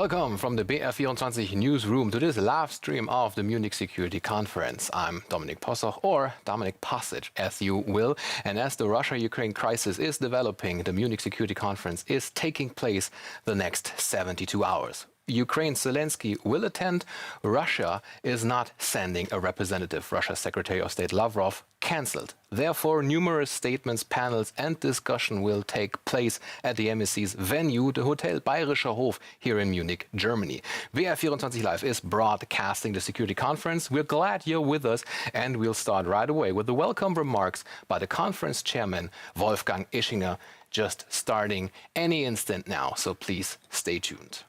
Welcome from the BR24 newsroom to this live stream of the Munich Security Conference. I'm Dominik Possoch, or Dominik Pasic, as you will. And as the Russia-Ukraine crisis is developing, the Munich Security Conference is taking place the next 72 hours. Ukraine's Zelensky will attend. Russia is not sending a representative. Russia's Secretary of State Lavrov cancelled. Therefore, numerous statements, panels and discussion will take place at the embassy's venue, the Hotel Bayerischer Hof here in Munich, Germany. BR24 Live is broadcasting the security conference. We're glad you're with us, and we'll start right away with the welcome remarks by the conference chairman, Wolfgang Ischinger, just starting any instant now. So please stay tuned.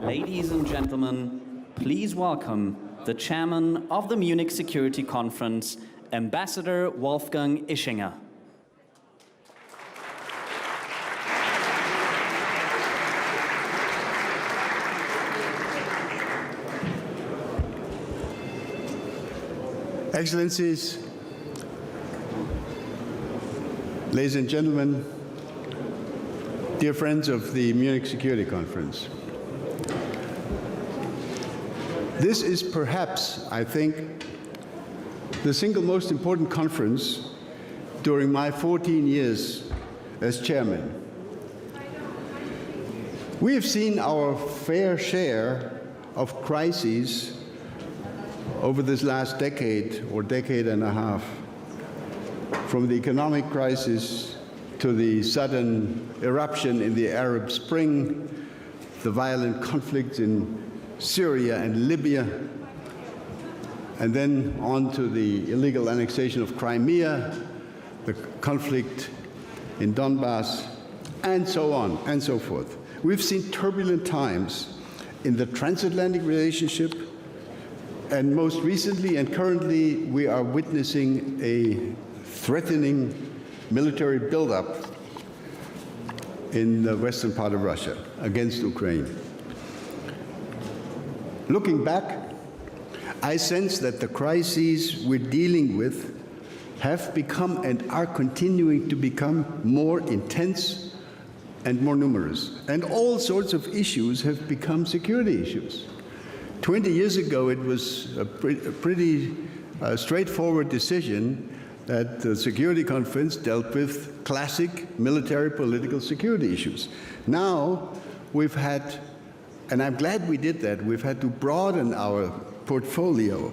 Ladies and gentlemen, please welcome the chairman of the Munich Security Conference, Ambassador Wolfgang Ischinger. Excellencies, ladies and gentlemen, dear friends of the Munich Security Conference. This is perhaps, I think, the single most important conference during my 14 years as chairman. We have seen our fair share of crises over this last decade or decade and a half, from the economic crisis to the sudden eruption in the Arab Spring, the violent conflicts in Syria and Libya, and then on to the illegal annexation of Crimea, the conflict in Donbass, and so on and so forth. We've seen turbulent times in the transatlantic relationship, and most recently and currently we are witnessing a threatening military buildup in the western part of Russia against Ukraine. Looking back, I sense that the crises we're dealing with have become and are continuing to become more intense and more numerous. And all sorts of issues have become security issues. 20 years ago, it was a pretty straightforward decision that the Security Conference dealt with classic military political security issues. Now, we've had, and I'm glad we did that, we've had to broaden our portfolio.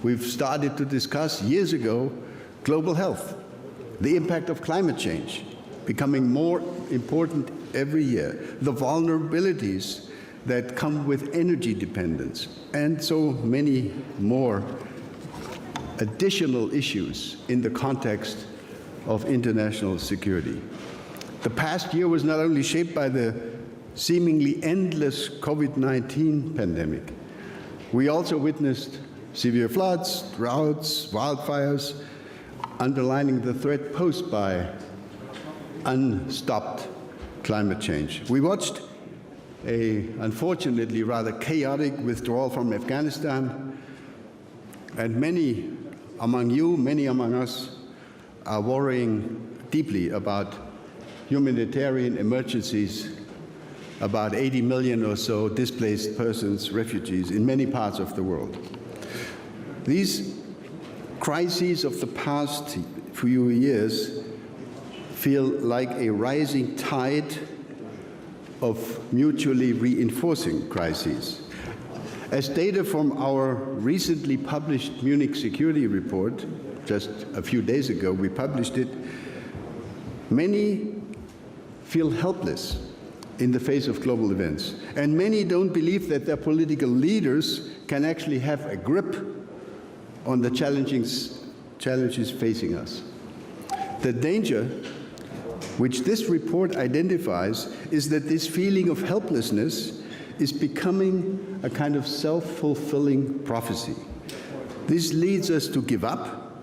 We've started to discuss years ago global health, the impact of climate change, becoming more important every year, the vulnerabilities that come with energy dependence, and so many more additional issues in the context of international security. The past year was not only shaped by the seemingly endless COVID-19 pandemic. We also witnessed severe floods, droughts, wildfires, underlining the threat posed by unstopped climate change. We watched an unfortunately rather chaotic withdrawal from Afghanistan, and many among you, many among us, are worrying deeply about humanitarian emergencies, about 80 million or so displaced persons, refugees in many parts of the world. These crises of the past few years feel like a rising tide of mutually reinforcing crises. As data from our recently published Munich Security Report, just a few days ago we published it, many feel helpless in the face of global events, and many don't believe that their political leaders can actually have a grip on the challenges facing us. The danger which this report identifies is that this feeling of helplessness is becoming a kind of self-fulfilling prophecy. This leads us to give up,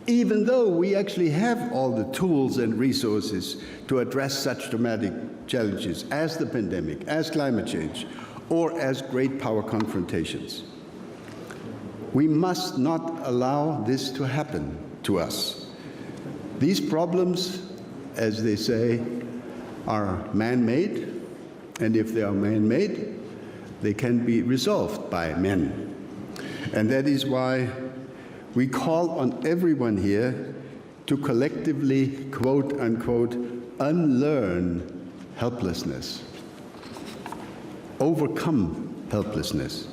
even though we actually have all the tools and resources to address such dramatic challenges as the pandemic, as climate change, or as great power confrontations. We must not allow this to happen to us. These problems, as they say, are man-made, and if they are man-made, they can be resolved by men. And that is why we call on everyone here to collectively, quote unquote, unlearn helplessness, overcome helplessness.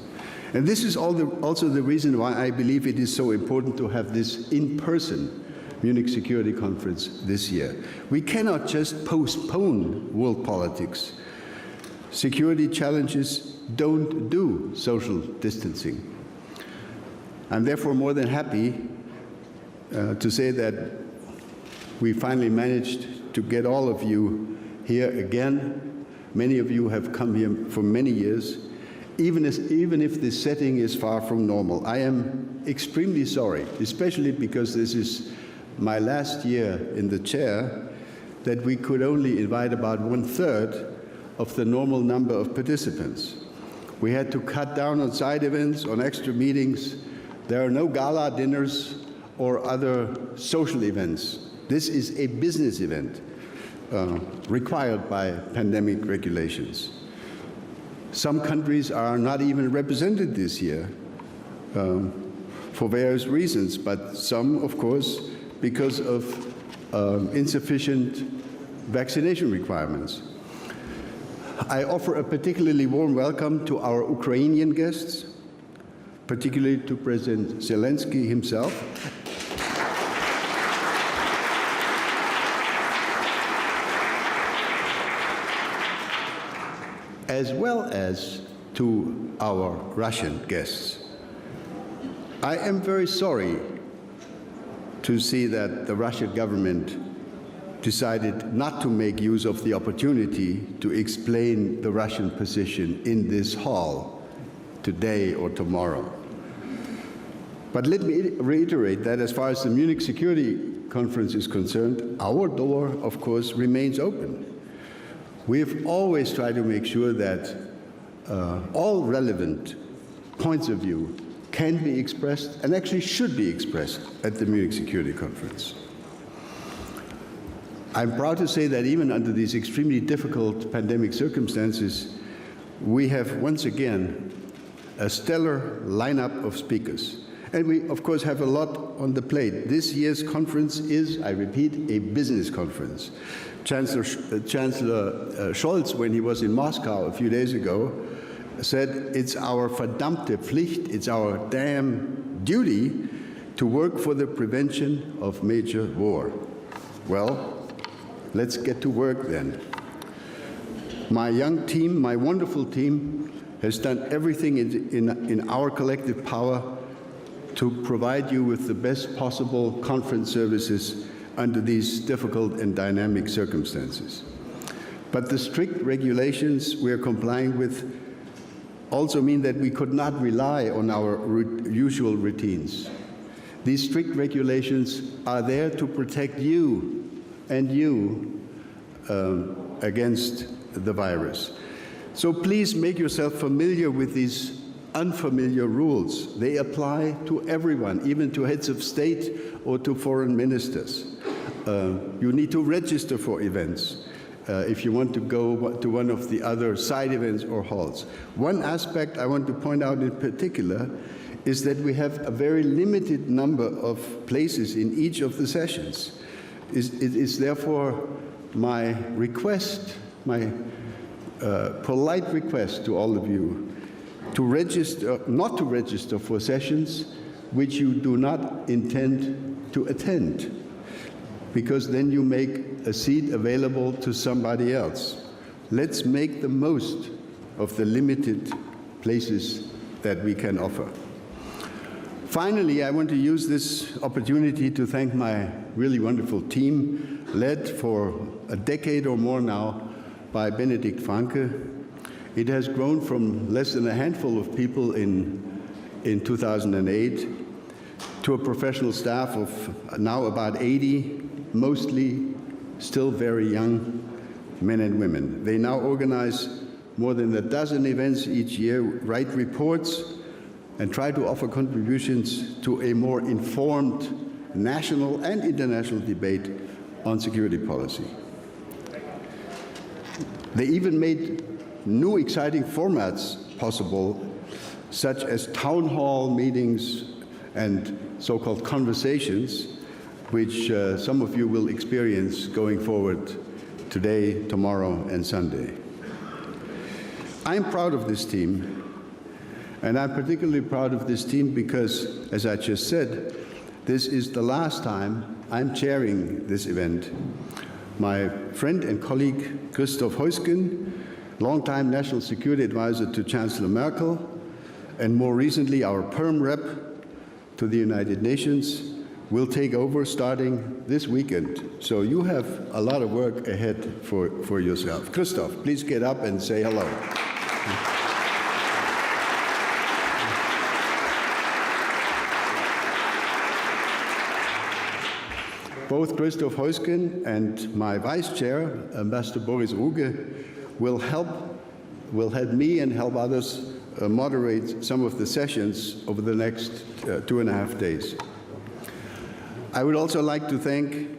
And this is also the reason why I believe it is so important to have this in-person Munich Security Conference this year. We cannot just postpone world politics. Security challenges don't do social distancing. I'm therefore more than happy to say that we finally managed to get all of you here again Many of you have come here for many years. Even if this setting is far from normal, I am extremely sorry, especially because this is my last year in the chair, that we could only invite about 1/3 of the normal number of participants. We had to cut down on side events, on extra meetings. There are no gala dinners or other social events. This is a business event required by pandemic regulations. Some countries are not even represented this year for various reasons, but some, of course, because of insufficient vaccination requirements. I offer a particularly warm welcome to our Ukrainian guests, particularly to President Zelensky himself. As well as to our Russian guests. I am very sorry to see that the Russian government decided not to make use of the opportunity to explain the Russian position in this hall today or tomorrow. But let me reiterate that as far as the Munich Security Conference is concerned, our door, of course, remains open. We've always tried to make sure that all relevant points of view can be expressed and actually should be expressed at the Munich Security Conference. I'm proud to say that even under these extremely difficult pandemic circumstances, we have once again a stellar lineup of speakers. And we, of course, have a lot on the plate. This year's conference is, I repeat, a business conference. Chancellor Scholz, when he was in Moscow a few days ago, said it's our verdammte Pflicht, it's our damn duty to work for the prevention of major war. Well, let's get to work then. My young team, my wonderful team, has done everything in our collective power to provide you with the best possible conference services under these difficult and dynamic circumstances. But the strict regulations we are complying with also mean that we could not rely on our usual routines. These strict regulations are there to protect you and you against the virus. So please make yourself familiar with these unfamiliar rules. They apply to everyone, even to heads of state or to foreign ministers. You need to register for events if you want to go to one of the other side events or halls. One aspect I want to point out in particular is that we have a very limited number of places in each of the sessions. It is therefore my request, my polite request to all of you to register, not to register for sessions which you do not intend to attend, because then you make a seat available to somebody else. Let's make the most of the limited places that we can offer. Finally, I want to use this opportunity to thank my really wonderful team, led for a decade or more now by Benedikt Franke. It has grown from less than a handful of people in 2008 to a professional staff of now about 80, mostly still very young men and women. They now organize more than a dozen events each year, write reports, and try to offer contributions to a more informed national and international debate on security policy. They even made new exciting formats possible, such as town hall meetings and so-called conversations, which some of you will experience going forward today, tomorrow, and Sunday. I'm proud of this team, and I'm particularly proud of this team because, as I just said, this is the last time I'm chairing this event. My friend and colleague, Christoph Heusgen, longtime National Security Advisor to Chancellor Merkel, and more recently our Perm rep to the United Nations, will take over starting this weekend. So you have a lot of work ahead for yourself. Christoph, please get up and say hello. Both Christoph Heusgen and my vice chair, Ambassador Boris Ruge, will help me and help others moderate some of the sessions over the next 2.5 days. I would also like to thank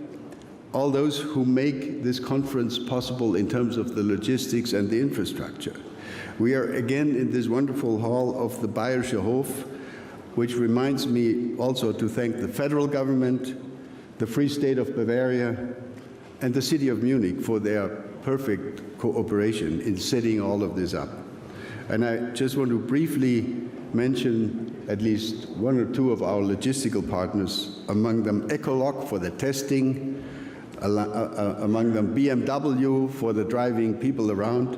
all those who make this conference possible in terms of the logistics and the infrastructure. We are again in this wonderful hall of the Bayerischer Hof, which reminds me also to thank the federal government, the Free State of Bavaria, and the City of Munich for their perfect cooperation in setting all of this up. And I just want to briefly mention at least one or two of our logistical partners, among them Ecoloc for the testing, among them BMW for the driving people around,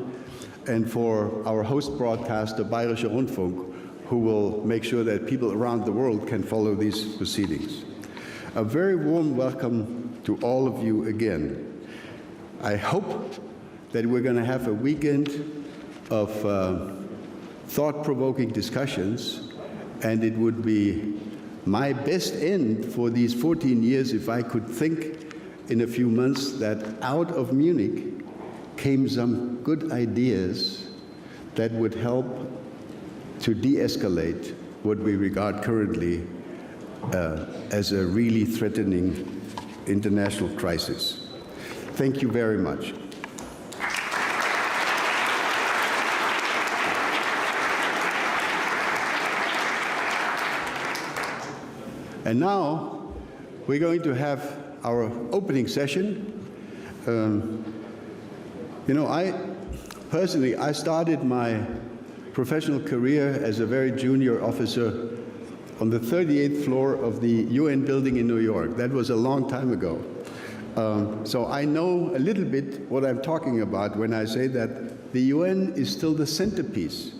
and for our host broadcaster, Bayerischer Rundfunk, who will make sure that people around the world can follow these proceedings. A very warm welcome to all of you again. I hope that we're going to have a weekend of thought-provoking discussions, and it would be my best end for these 14 years if I could think in a few months that out of Munich came some good ideas that would help to de-escalate what we regard currently as a really threatening international crisis. Thank you very much. And now we're going to have our opening session. You know, I started my professional career as a very junior officer on the 38th floor of the UN building in New York. That was a long time ago. So I know a little bit what I'm talking about when I say that the UN is still the centerpiece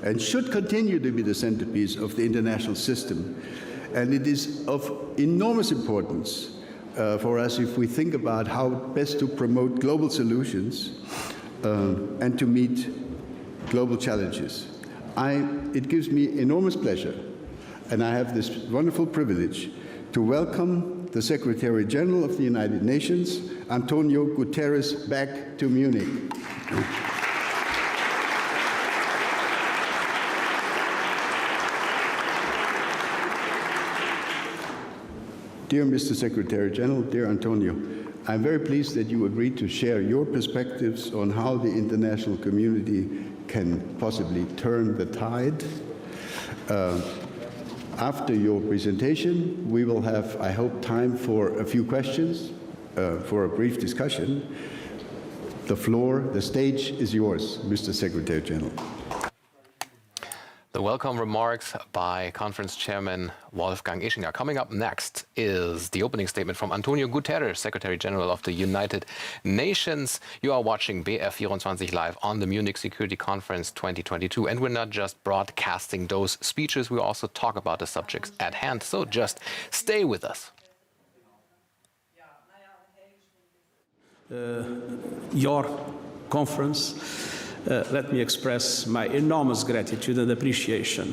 and should continue to be the centerpiece of the international system. And it is of enormous importance for us if we think about how best to promote global solutions and to meet global challenges. It gives me enormous pleasure, and I have this wonderful privilege to welcome the Secretary General of the United Nations, Antonio Guterres, back to Munich. Dear Mr. Secretary General, dear Antonio, I'm very pleased that you agreed to share your perspectives on how the international community can possibly turn the tide. After your presentation, we will have, I hope, time for a few questions, for a brief discussion. The stage is yours, Mr. Secretary General. The welcome remarks by Conference Chairman Wolfgang Ischinger. Coming up next is the opening statement from Antonio Guterres, Secretary General of the United Nations. You are watching BR24 live on the Munich Security Conference 2022. And we're not just broadcasting those speeches, we also talk about the subjects at hand. So just stay with us. Your conference. Let me express my enormous gratitude and appreciation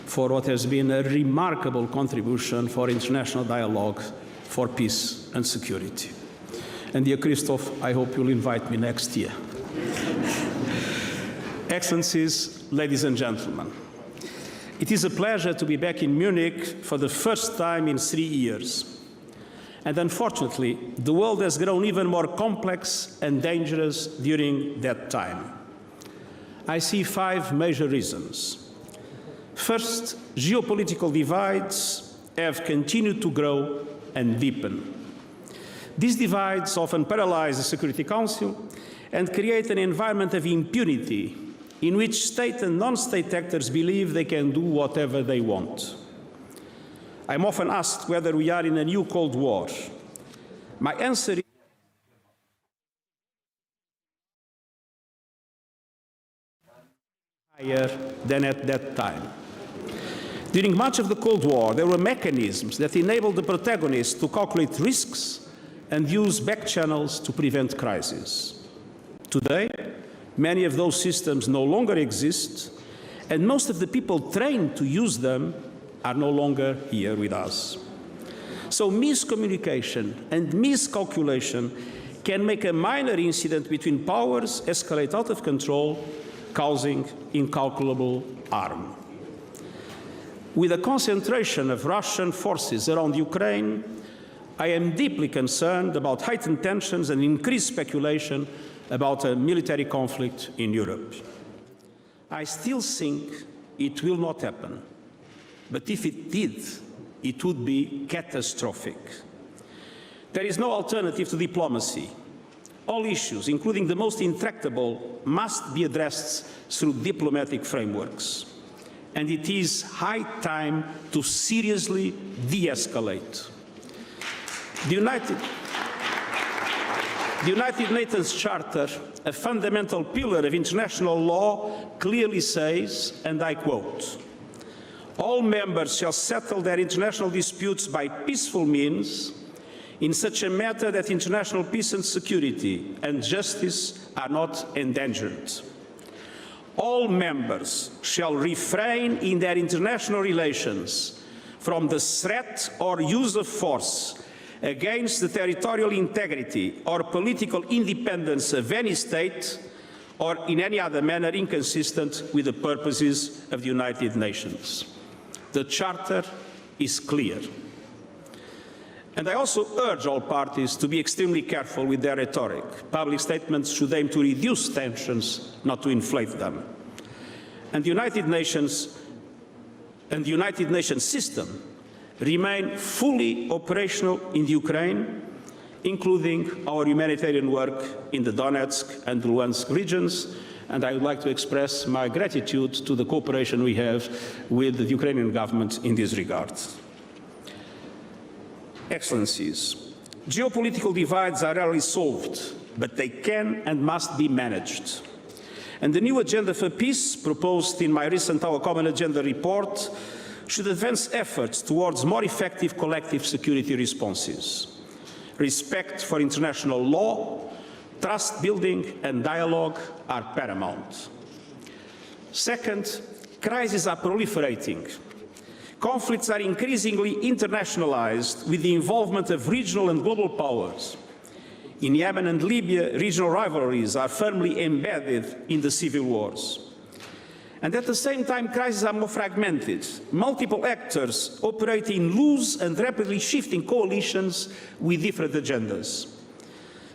for what has been a remarkable contribution for international dialogue for peace and security. And dear Christoph, I hope you'll invite me next year. Excellencies, ladies and gentlemen, it is a pleasure to be back in Munich for the first time in 3 years. And unfortunately, the world has grown even more complex and dangerous during that time. I see 5 major reasons. First, geopolitical divides have continued to grow and deepen. These divides often paralyze the Security Council and create an environment of impunity in which state and non-state actors believe they can do whatever they want. I'm often asked whether we are in a new Cold War. My answer is higher than at that time. During much of the Cold War, there were mechanisms that enabled the protagonists to calculate risks and use back channels to prevent crises. Today, many of those systems no longer exist, and most of the people trained to use them are no longer here with us. So miscommunication and miscalculation can make a minor incident between powers escalate out of control, causing incalculable harm. With the concentration of Russian forces around Ukraine, I am deeply concerned about heightened tensions and increased speculation about a military conflict in Europe. I still think it will not happen, but if it did, it would be catastrophic. There is no alternative to diplomacy. All issues, including the most intractable, must be addressed through diplomatic frameworks. And it is high time to seriously de-escalate. The United Nations Charter, a fundamental pillar of international law, clearly says, and I quote, "All members shall settle their international disputes by peaceful means in such a manner that international peace and security and justice are not endangered. All members shall refrain in their international relations from the threat or use of force against the territorial integrity or political independence of any state or in any other manner inconsistent with the purposes of the United Nations." The Charter is clear. And I also urge all parties to be extremely careful with their rhetoric. Public statements should aim to reduce tensions, not to inflate them. And the United Nations and the United Nations system remain fully operational in Ukraine, including our humanitarian work in the Donetsk and Luhansk regions. And I would like to express my gratitude to the cooperation we have with the Ukrainian government in this regard. Excellencies, geopolitical divides are rarely solved, but they can and must be managed. And the new agenda for peace, proposed in my recent Our Common Agenda report, should advance efforts towards more effective collective security responses. Respect for international law, trust building and dialogue are paramount. Second, crises are proliferating. Conflicts are increasingly internationalized with the involvement of regional and global powers. In Yemen and Libya, regional rivalries are firmly embedded in the civil wars. And at the same time, crises are more fragmented. Multiple actors operate in loose and rapidly shifting coalitions with different agendas.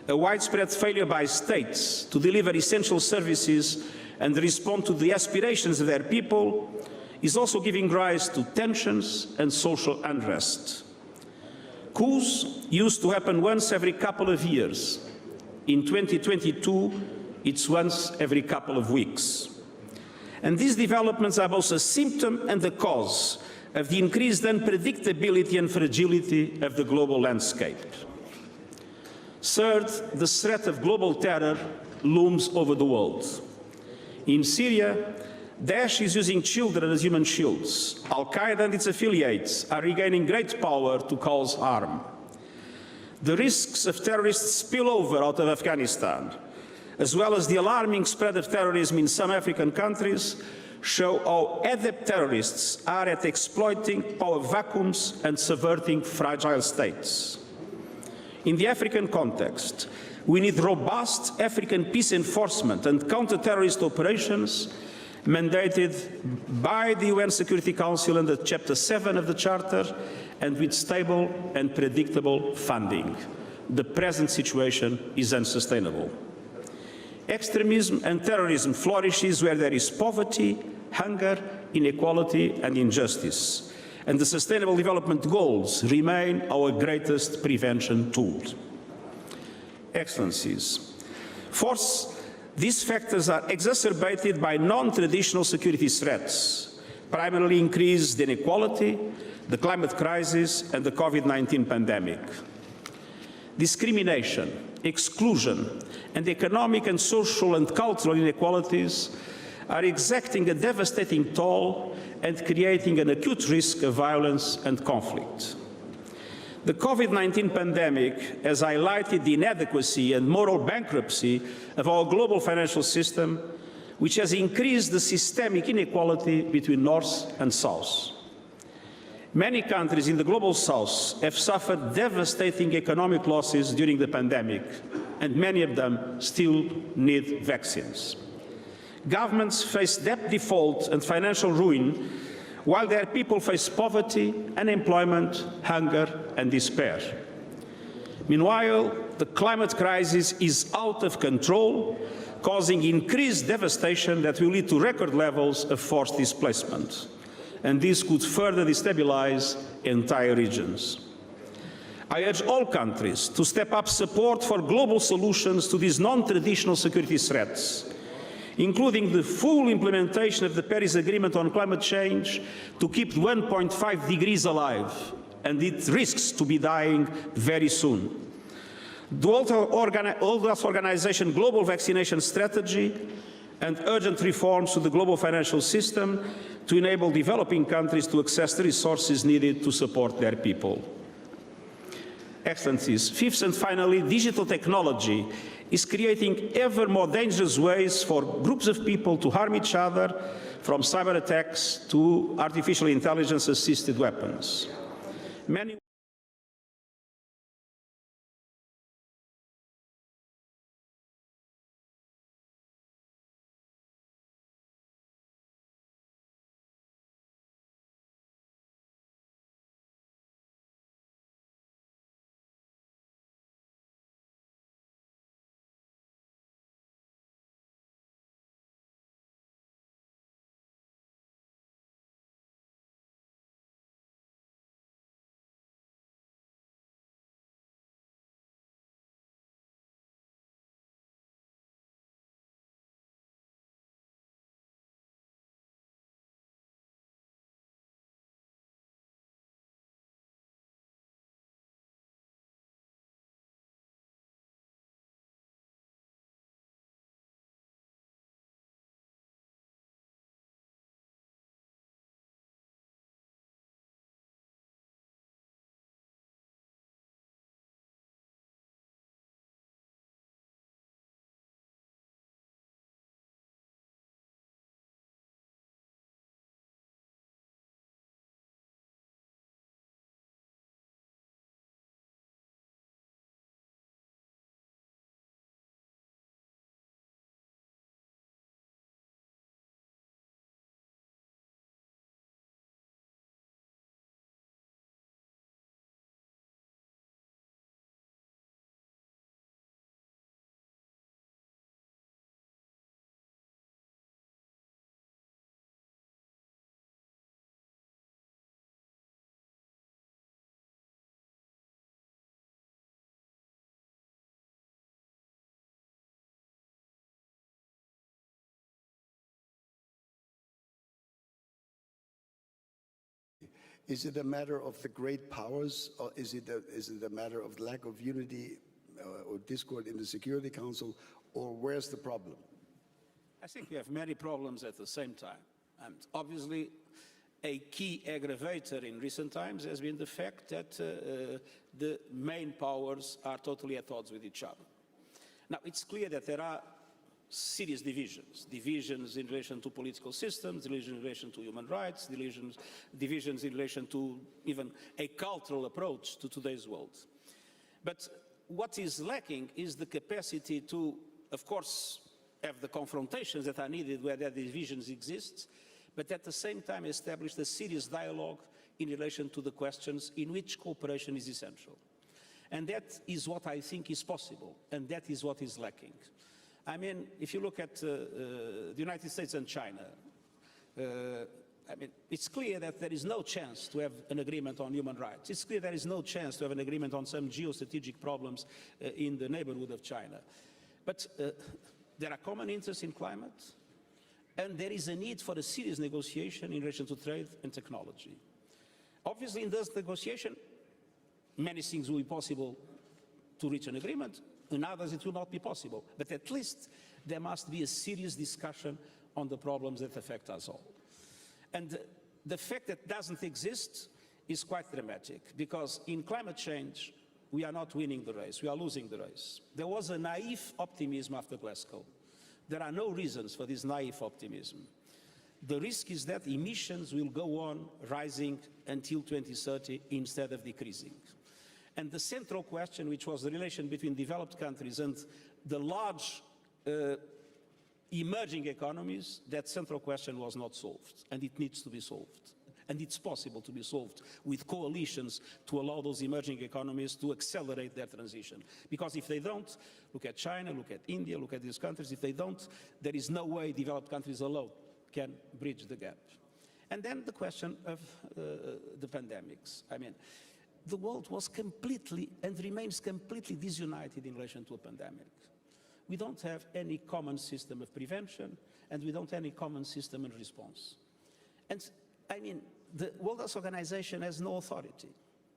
A widespread failure by states to deliver essential services and respond to the aspirations of their people is also giving rise to tensions and social unrest. Coups used to happen once every couple of years. In 2022, it's once every couple of weeks. And these developments are both a symptom and the cause of the increased unpredictability and fragility of the global landscape. Third, the threat of global terror looms over the world. In Syria, Daesh is using children as human shields. Al-Qaeda and its affiliates are regaining great power to cause harm. The risks of terrorist spillover out of Afghanistan, as well as the alarming spread of terrorism in some African countries, show how adept terrorists are at exploiting power vacuums and subverting fragile states. In the African context, we need robust African peace enforcement and counter-terrorist operations mandated by the UN Security Council under Chapter 7 of the Charter and with stable and predictable funding. The present situation is unsustainable. Extremism and terrorism flourishes where there is poverty, hunger, inequality and injustice. And the Sustainable Development Goals remain our greatest prevention tool. Excellencies, fourth, these factors are exacerbated by non-traditional security threats, primarily increased inequality, the climate crisis and the COVID-19 pandemic. Discrimination, exclusion and economic and social and cultural inequalities are exacting a devastating toll and creating an acute risk of violence and conflict. The COVID-19 pandemic has highlighted the inadequacy and moral bankruptcy of our global financial system, which has increased the systemic inequality between North and South. Many countries in the Global South have suffered devastating economic losses during the pandemic, and many of them still need vaccines. Governments face debt default and financial ruin, while their people face poverty, unemployment, hunger, and despair. Meanwhile, the climate crisis is out of control, causing increased devastation that will lead to record levels of forced displacement. And this could further destabilize entire regions. I urge all countries to step up support for global solutions to these non-traditional security threats, including the full implementation of the Paris Agreement on climate change to keep 1.5 degrees alive, and it risks to be dying very soon. The World Health Organization Global Vaccination Strategy and urgent reforms to the global financial system to enable developing countries to access the resources needed to support their people. Excellencies, fifth and finally, digital technology is creating ever more dangerous ways for groups of people to harm each other, from cyber attacks to artificial intelligence-assisted weapons. Is it a matter of the great powers, or is it a matter of lack of unity or discord in the Security Council, or where's the problem? I think we have many problems at the same time. And obviously, a key aggravator in recent times has been the fact that the main powers are totally at odds with each other. Now, it's clear that there are serious divisions in relation to political systems, divisions in relation to human rights, divisions in relation to even a cultural approach to today's world. But what is lacking is the capacity to, of course, have the confrontations that are needed where the divisions exist, but at the same time establish a serious dialogue in relation to the questions in which cooperation is essential. And that is what I think is possible, and that is what is lacking. I mean, if you look at the United States and China, I mean, it's clear that there is no chance to have an agreement on human rights. It's clear there is no chance to have an agreement on some geostrategic problems in the neighborhood of China. But there are common interests in climate, and there is a need for a serious negotiation in relation to trade and technology. Obviously, in this negotiation, many things will be possible to reach an agreement. In others, it will not be possible. But at least there must be a serious discussion on the problems that affect us all. And the fact that it doesn't exist is quite dramatic, because in climate change, we are not winning the race, we are losing the race. There was a naive optimism after Glasgow. There are no reasons for this naive optimism. The risk is that emissions will go on rising until 2030 instead of decreasing. And the central question, which was the relation between developed countries and the large emerging economies, that central question was not solved, and it needs to be solved. And it's possible to be solved with coalitions to allow those emerging economies to accelerate their transition. Because if they don't, look at China, look at India, look at these countries, if they don't, there is no way developed countries alone can bridge the gap. And then the question of the pandemics. I mean, the world was completely and remains completely disunited in relation to a pandemic. We don't have any common system of prevention, and we don't have any common system of response. And I mean, the World Health Organization has no authority.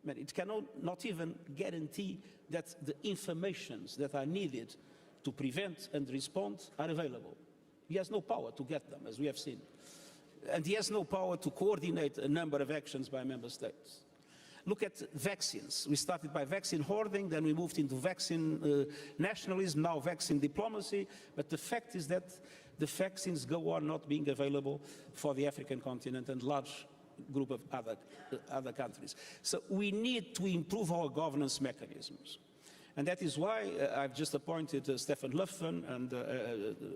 I mean, it cannot even guarantee that the informations that are needed to prevent and respond are available. He has no power to get them, as we have seen. And he has no power to coordinate a number of actions by member states. Look at vaccines. We started by vaccine hoarding, then we moved into vaccine nationalism, now vaccine diplomacy. But the fact is that the vaccines go on not being available for the African continent and large group of other countries. So we need to improve our governance mechanisms. And that is why I've just appointed Stefan Löfven and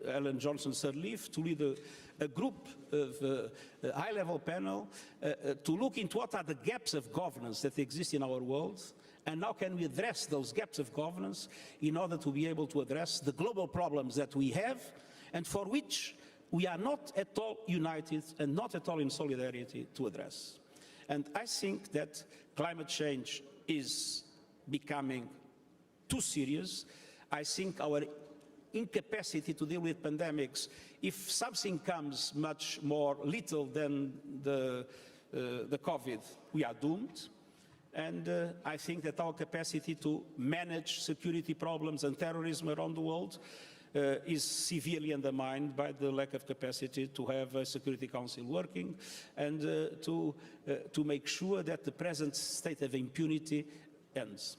Ellen Johnson-Sirleaf to lead a group of a high-level panel to look into what are the gaps of governance that exist in our world, and how can we address those gaps of governance in order to be able to address the global problems that we have and for which we are not at all united and not at all in solidarity to address. And I think that climate change is becoming too serious. I think our incapacity to deal with pandemics, if something comes much more lethal than the COVID, we are doomed. And I think that our capacity to manage security problems and terrorism around the world is severely undermined by the lack of capacity to have a Security Council working and to make sure that the present state of impunity ends.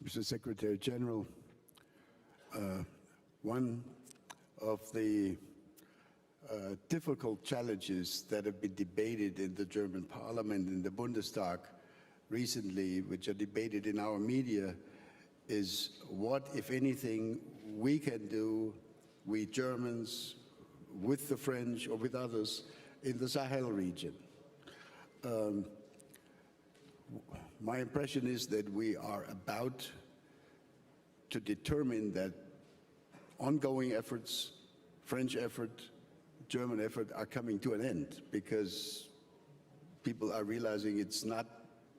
Mr. Secretary General, one of the difficult challenges that have been debated in the German parliament, in the Bundestag recently, which are debated in our media, is what, if anything, we can do, we Germans, with the French or with others in the Sahel region. My impression is that we are about to determine that ongoing efforts, French effort, German effort, are coming to an end because people are realizing it's not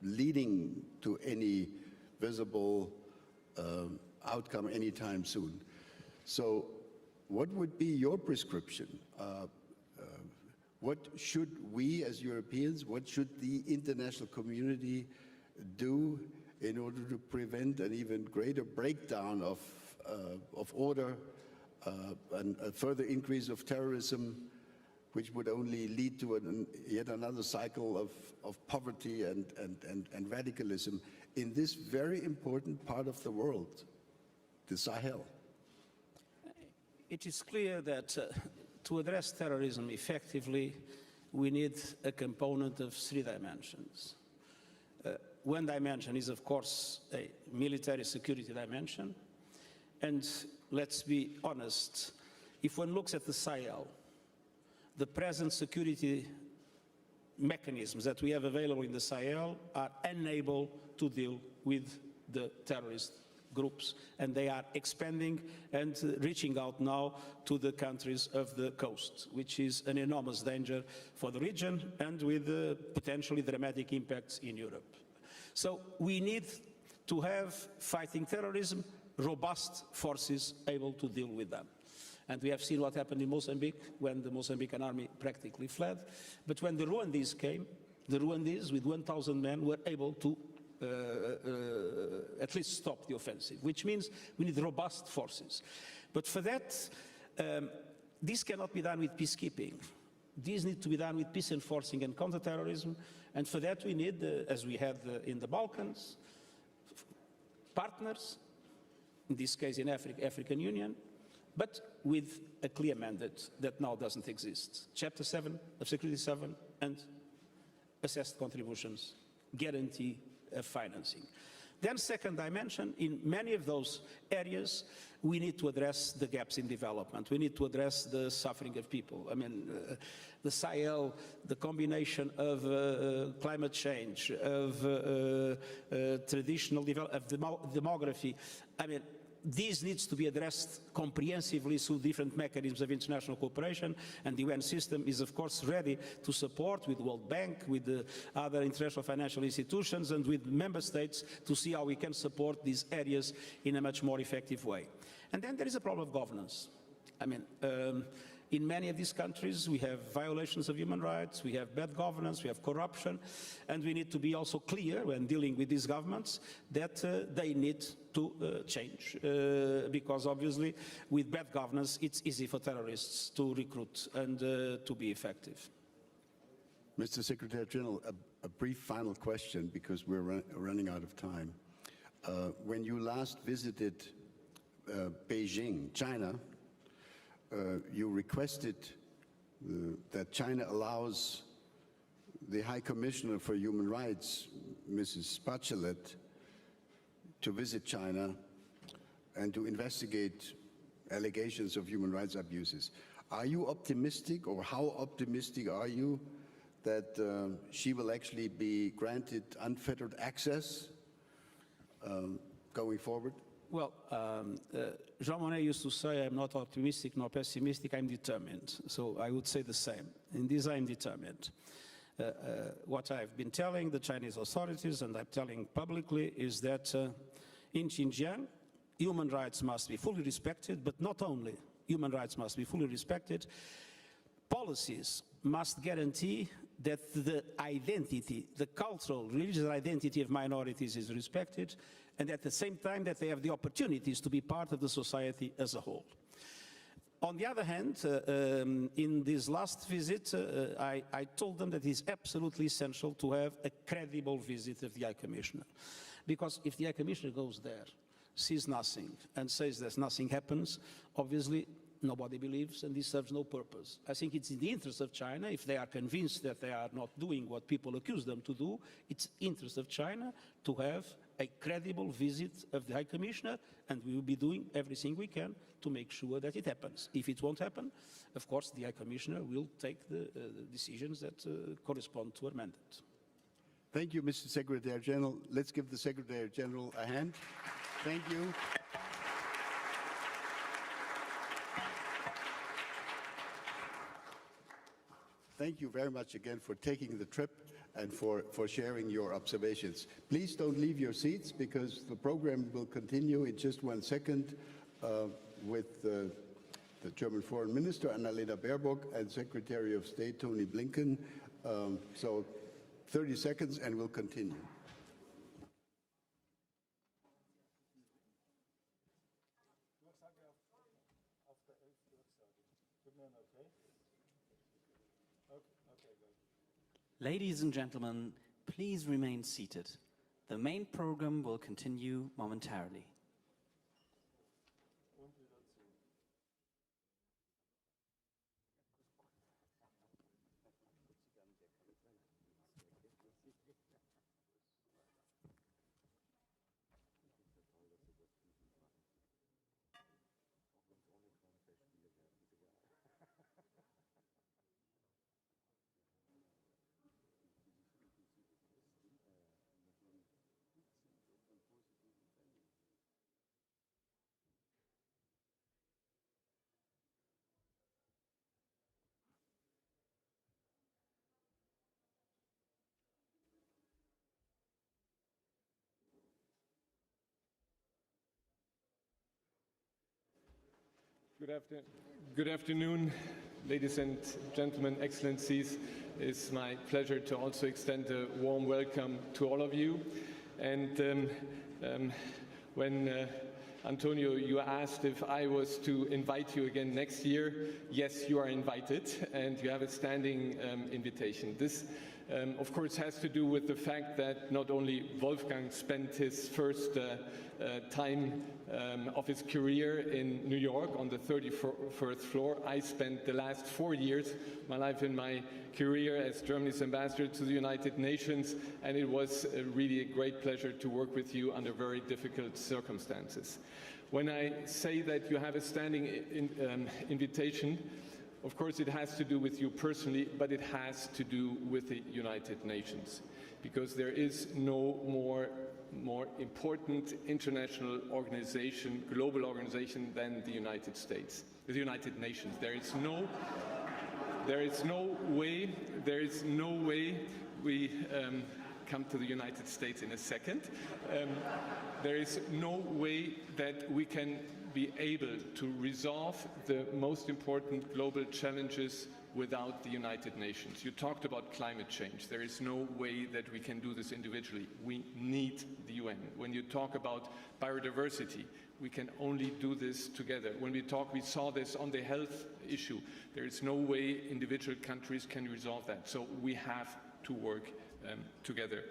leading to any visible outcome anytime soon. So what would be your prescription? What should we as Europeans, what should the international community do in order to prevent an even greater breakdown of order and a further increase of terrorism, which would only lead to yet another cycle of poverty and radicalism in this very important part of the world, the Sahel? It is clear that to address terrorism effectively, we need a component of three dimensions. One dimension is, of course, a military security dimension. And let's be honest, if one looks at the Sahel, the present security mechanisms that we have available in the Sahel are unable to deal with the terrorist groups, and they are expanding and reaching out now to the countries of the coast, which is an enormous danger for the region and with potentially dramatic impacts in Europe. So we need to have, fighting terrorism, robust forces able to deal with them. And we have seen what happened in Mozambique when the Mozambican army practically fled. But when the Rwandese came, the Rwandese with 1,000 men were able to at least stop the offensive, which means we need robust forces. But for that, this cannot be done with peacekeeping. These need to be done with peace enforcing and counterterrorism, and for that we need, as we had in the Balkans, partners, in this case in African Union, but with a clear mandate that now doesn't exist. Chapter 7 of Security 7 and assessed contributions, guarantee of financing. Then second dimension, in many of those areas, we need to address the gaps in development. We need to address the suffering of people. I mean, the Sahel, the combination of climate change, of traditional demography, I mean, this needs to be addressed comprehensively through different mechanisms of international cooperation, and the UN system is, of course, ready to support with the World Bank, with the other international financial institutions, and with member states to see how we can support these areas in a much more effective way. And then there is a problem of governance. I mean, in many of these countries, we have violations of human rights, we have bad governance, we have corruption, and we need to be also clear when dealing with these governments that they need to change, because obviously with bad governance, it's easy for terrorists to recruit and to be effective. Mr. Secretary General, a brief final question, because we're running out of time. When you last visited Beijing, China, you requested that China allows the High Commissioner for Human Rights, Mrs. Bachelet, to visit China and to investigate allegations of human rights abuses. Are you optimistic, or how optimistic are you that she will actually be granted unfettered access going forward? Well, Jean Monnet used to say, I'm not optimistic nor pessimistic, I'm determined. So I would say the same. In this, I'm determined. What I've been telling the Chinese authorities, and I'm telling publicly, is that in Xinjiang, human rights must be fully respected, but not only human rights must be fully respected, policies must guarantee that the identity, the cultural, religious identity of minorities is respected, and at the same time that they have the opportunities to be part of the society as a whole. On the other hand, in this last visit, I told them that it is absolutely essential to have a credible visit of the High Commissioner. Because if the High Commissioner goes there, sees nothing, and says that nothing happens, obviously nobody believes, and this serves no purpose. I think it's in the interest of China, if they are convinced that they are not doing what people accuse them to do, it's interest of China to have a credible visit of the High Commissioner, and we will be doing everything we can to make sure that it happens. If it won't happen, of course, the High Commissioner will take the decisions that correspond to her mandate. Thank you, Mr. Secretary General. Let's give the Secretary General a hand. Thank you. Thank you very much again for taking the trip and for sharing your observations. Please don't leave your seats, because the program will continue in just 1 second with the German Foreign Minister, Annalena Baerbock, and Secretary of State, Tony Blinken. So 30 seconds and we'll continue. Ladies and gentlemen, please remain seated. The main program will continue momentarily. Good afternoon, ladies and gentlemen, excellencies. It's my pleasure to also extend a warm welcome to all of you. And when Antonio, you asked if I was to invite you again next year. Yes, you are invited, and you have a standing invitation. This, of course, has to do with the fact that not only Wolfgang spent his first time of his career in New York on the 31st floor. I spent the last 4 years, my life in my career as Germany's ambassador to the United Nations, and it was really a great pleasure to work with you under very difficult circumstances. When I say that you have a standing invitation, of course it has to do with you personally, but it has to do with the United Nations, because there is no more important international organization, global organization than the United States, the United Nations. There is no way we come to the United States in a second. There is no way that we can be able to resolve the most important global challenges without the United Nations. You talked about climate change. There is no way that we can do this individually. We need the UN. When you talk about biodiversity, we can only do this together. When we saw this on the health issue. There is no way individual countries can resolve that. So we have to work together.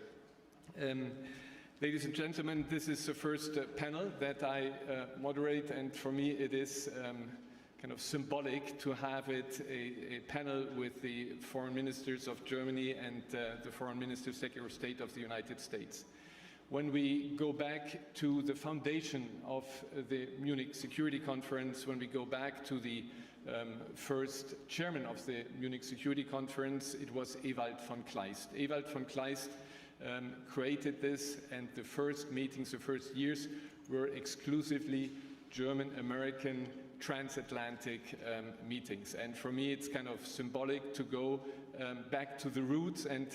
Ladies and gentlemen, this is the first panel that I moderate, and for me it is kind of symbolic to have it a panel with the foreign ministers of Germany and the foreign minister, Secretary of State of the United States. When we go back to the foundation of the Munich Security Conference, when we go back to the first chairman of the Munich Security Conference, it was Ewald von Kleist. Ewald von Kleist created this, and the first meetings, the first years were exclusively German-American transatlantic meetings. And for me, it's kind of symbolic to go back to the roots and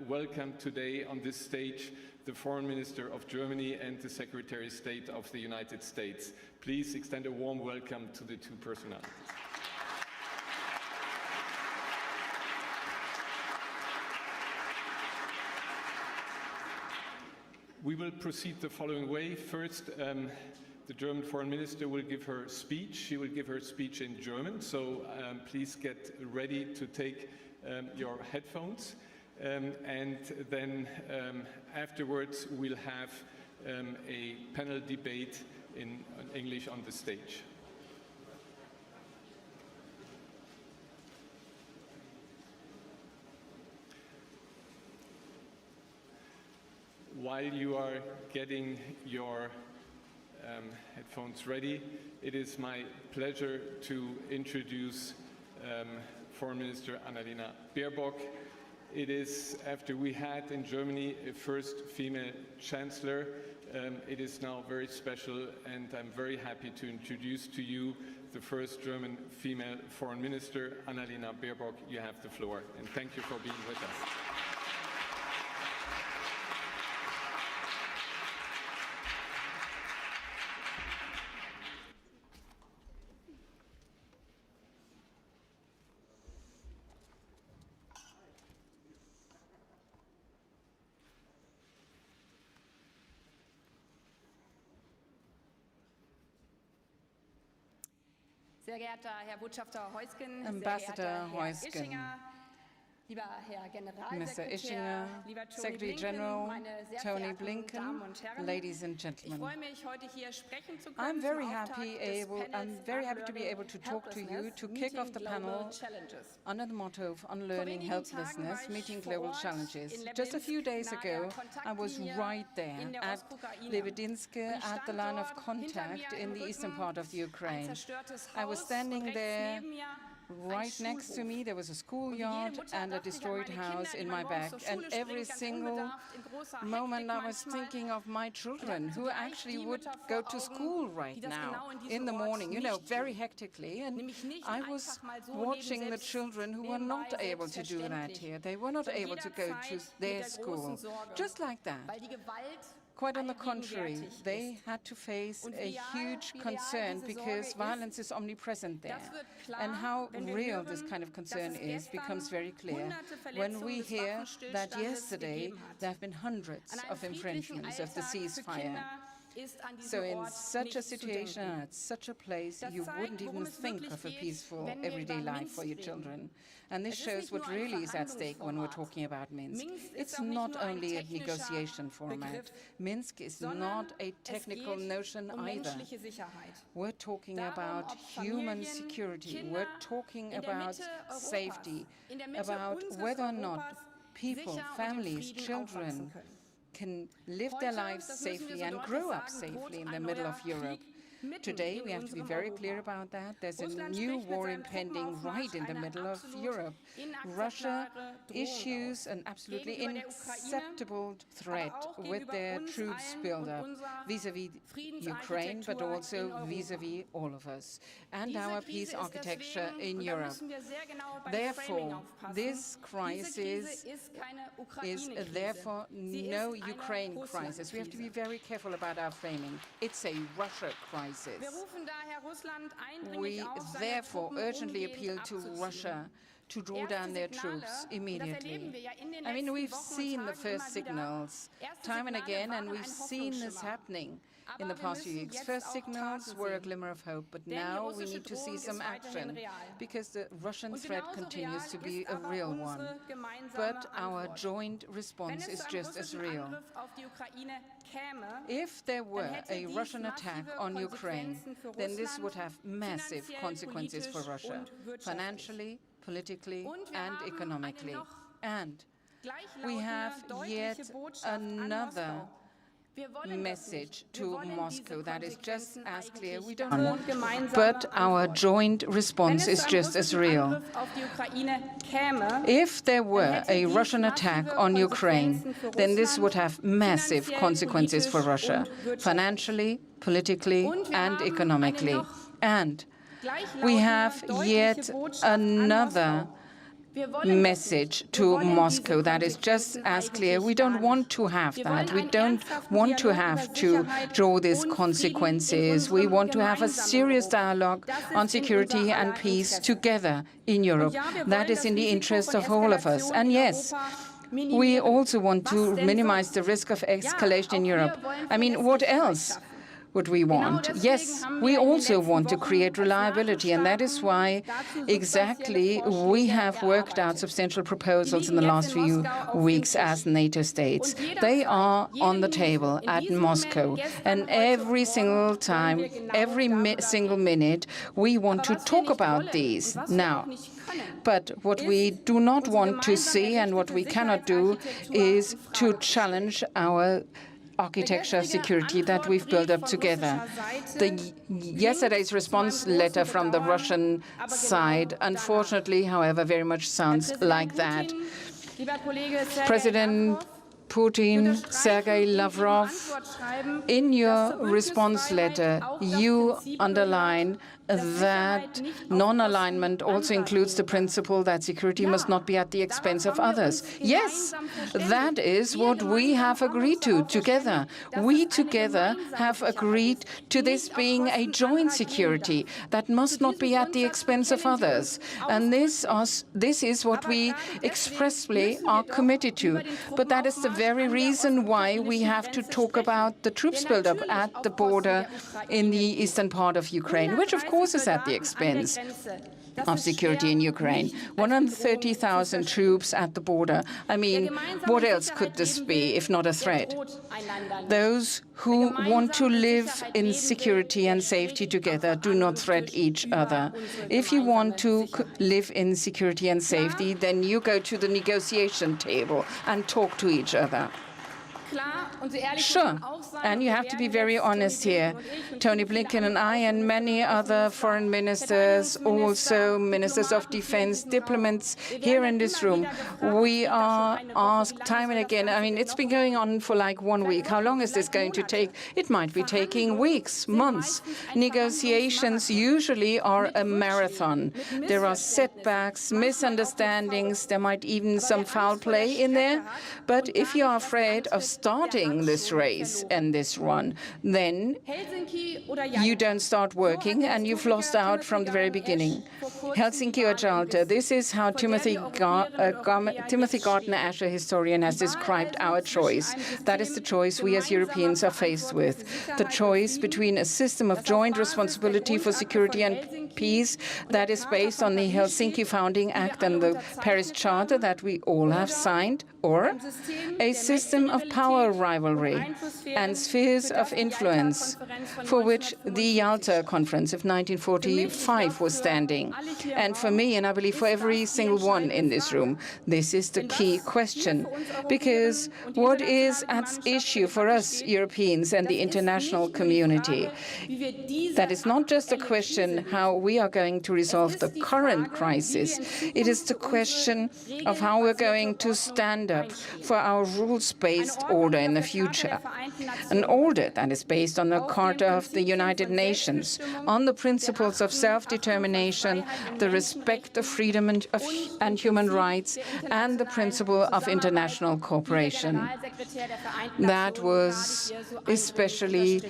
welcome today on this stage the Foreign Minister of Germany and the Secretary of State of the United States. Please extend a warm welcome to the two personalities. We will proceed the following way. First, the German Foreign Minister will give her speech. She will give her speech in German, so please get ready to take your headphones. And then afterwards, we'll have a panel debate in English on the stage. While you are getting your headphones ready, it is my pleasure to introduce Foreign Minister Analina Bierbrock. It is, after we had in Germany a first female chancellor, it is now very special, and I'm very happy to introduce to you the first German female foreign minister, Analina Bierbrock. You have the floor, and thank you for being with us. Sehr geehrter Herr Botschafter Heusgen, Ambassador sehr geehrter Herr Heusgen, Ischinger, lieber Herr Mr. Generalsekretär, Ischinger, lieber Tony Secretary Blinken, General meine sehr Tony verehrten Blinken, Damen und Herren. ladies and Ich gentlemen. freue mich, heute hier sprechen zu können I'm very zum happy Auftakt des Panels to be able to talk to you Helplessness, to kick off the Meeting panel Global Challenges. under the motto of Unlearning, wenigen Helplessness, Tagen war ich Meeting vor Global Ort Challenges. in Just a few days Lebedinsk, ago, nahe I was Kontaktlinie right there in der at Ostukraine. Lebedinsk Und ich at the stand line of dort, hinter contact mir in im the eastern Rücken part of the ein Ukraine. zerstörtes I was Haus standing und rechts there. neben mir Right next to me, there was a schoolyard and a destroyed house in my back. And every single moment I was thinking of my children who actually would go to school right now in the morning, you know, very hectically. And I was watching the children who were not able to do that here. They were not able to go to their school, just like that. Quite on the contrary, they had to face a huge concern because violence is omnipresent there. And how real this kind of concern is becomes very clear when we hear that yesterday there have been hundreds of infringements of the ceasefire. So in such a situation, at such a place, you wouldn't even think of a peaceful everyday life for your children. And this shows what really is at stake when we're talking about Minsk. It's not only a negotiation format. Minsk is not a technical notion either. We're talking about human security. We're talking about safety, about whether or not people, families, children can live their lives safely and grow up safely in the middle of Europe. Today, we have to be very clear about that. There's a new war impending right in the middle of Europe. Russia issues an absolutely unacceptable threat with their troops buildup vis-à-vis Ukraine, but also vis-à-vis all of us and our peace architecture in Europe. Therefore, this crisis is therefore no Ukraine crisis. We have to be very careful about our framing. It's a Russia crisis. We therefore urgently appeal to Russia to draw down their troops immediately. I mean, we've seen the first signals time and again, and we've seen this happening in the past few weeks. First signals were a glimmer of hope, but now we need to see some action because the Russian threat continues to be a real one. But our joint response is just as real. If there were a Russian attack on Ukraine, then this would have massive consequences for Russia, financially, politically, and economically. And we have yet another message to Moscow that is just as clear. We don't want, but our joint response is just as real. If there were a Russian attack on Ukraine, then this would have massive consequences for Russia, financially, politically, and economically. And we have yet another message to Moscow that is just as clear. We don't want to have that. We don't want to have to draw these consequences. We want to have a serious dialogue on security and peace together in Europe. That is in the interest of all of us. And yes, we also want to minimize the risk of escalation in Europe. I mean, what else would we want? Yes, we also want to create reliability, and that is why exactly we have worked out substantial proposals in the last few weeks as NATO states. They are on the table at Moscow, and every single time, every single minute, we want to talk about these now. But what we do not want to see and what we cannot do is to challenge our architecture of security that we've built up together. Yesterday's response letter from the Russian side, unfortunately, however, very much sounds like that. President Putin, Sergei Lavrov, in your response letter, you underline that non-alignment also includes the principle that security must not be at the expense of others. Yes, that is what we have agreed to together. We together have agreed to this being a joint security that must not be at the expense of others. And this is what we expressly are committed to. But that is the very reason why we have to talk about the troops buildup at the border in the eastern part of Ukraine, which of course is at the expense of security in Ukraine. 130,000 troops at the border. I mean, what else could this be if not a threat? Those who want to live in security and safety together do not threat each other. If you want to live in security and safety, then you go to the negotiation table and talk to each other. Sure, and you have to be very honest here. Tony Blinken and I and many other foreign ministers, also ministers of defense, diplomats here in this room, we are asked time and again, I mean, it's been going on for like 1 week. How long is this going to take? It might be taking weeks, months. Negotiations usually are a marathon. There are setbacks, misunderstandings, there might even some foul play in there. But if you are afraid of starting this race and this run, then you don't start working and you've lost out from the very beginning. Helsinki or Jalta, this is how Timothy Gardner-Asher, historian, has described our choice. That is the choice we as Europeans are faced with. The choice between a system of joint responsibility for security and peace that is based on the Helsinki Founding Act and the Paris Charter that we all have signed, or a system of power rivalry and spheres of influence for which the Yalta Conference of 1945 was standing. And for me, and I believe for every single one in this room, this is the key question. Because what is at issue for us Europeans and the international community? That is not just a question how we are going to resolve the current crisis. It is the question of how we're going to stand up for our rules-based order in the future. An order that is based on the Charter of the United Nations, on the principles of self-determination, the respect of freedom and human rights, and the principle of international cooperation. That was especially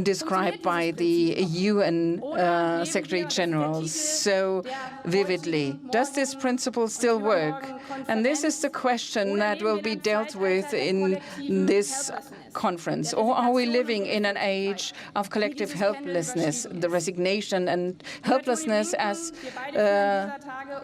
described by the UN Secretary General so vividly. Does this principle still work? And this is the question that will be dealt with in this conference. Or are we living in an age of collective helplessness? The resignation and helplessness as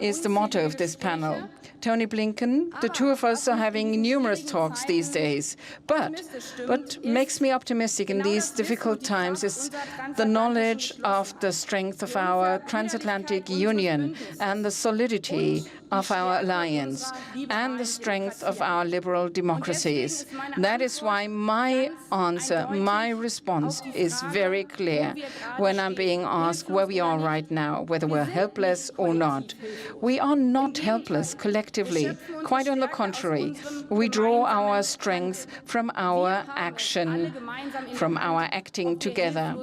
is the motto of this panel. Tony Blinken, the two of us are having numerous talks these days. But what makes me optimistic in these difficult times is the knowledge of the strength of our transatlantic union and the solidity of our alliance and the strength of our liberal democracies. That is why my answer, my response is very clear when I'm being asked where we are right now, whether we're helpless or not. We are not helpless collectively. Quite on the contrary, we draw our strength from our action, from our acting together.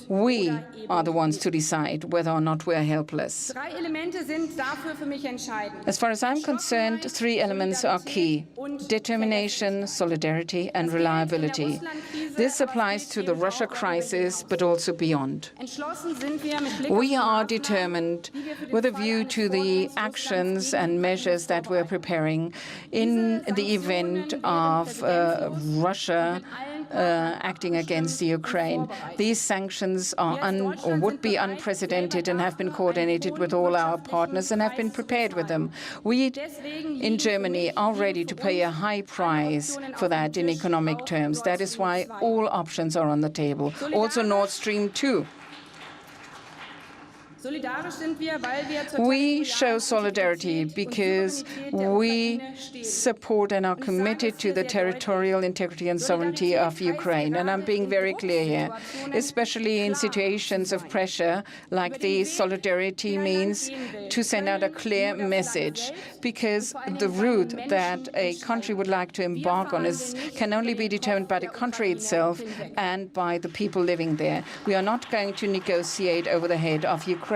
We are the ones to decide whether or not we're helpless. As far as I'm concerned, three elements are key: determination, solidarity, and reliability. This applies to the Russia crisis, but also beyond. We are determined with a view to the actions and measures that we're preparing in the event of Russia acting against the Ukraine. These sanctions are or would be unprecedented and have been coordinated with all our partners and have been prepared with them. We in Germany are ready to pay a high price for that in economic terms. That is why all options are on the table, also Nord Stream 2. We show solidarity because we support and are committed to the territorial integrity and sovereignty of Ukraine. And I'm being very clear here, especially in situations of pressure like these, solidarity means to send out a clear message, because the route that a country would like to embark on can only be determined by the country itself and by the people living there. We are not going to negotiate over the head of Ukraine.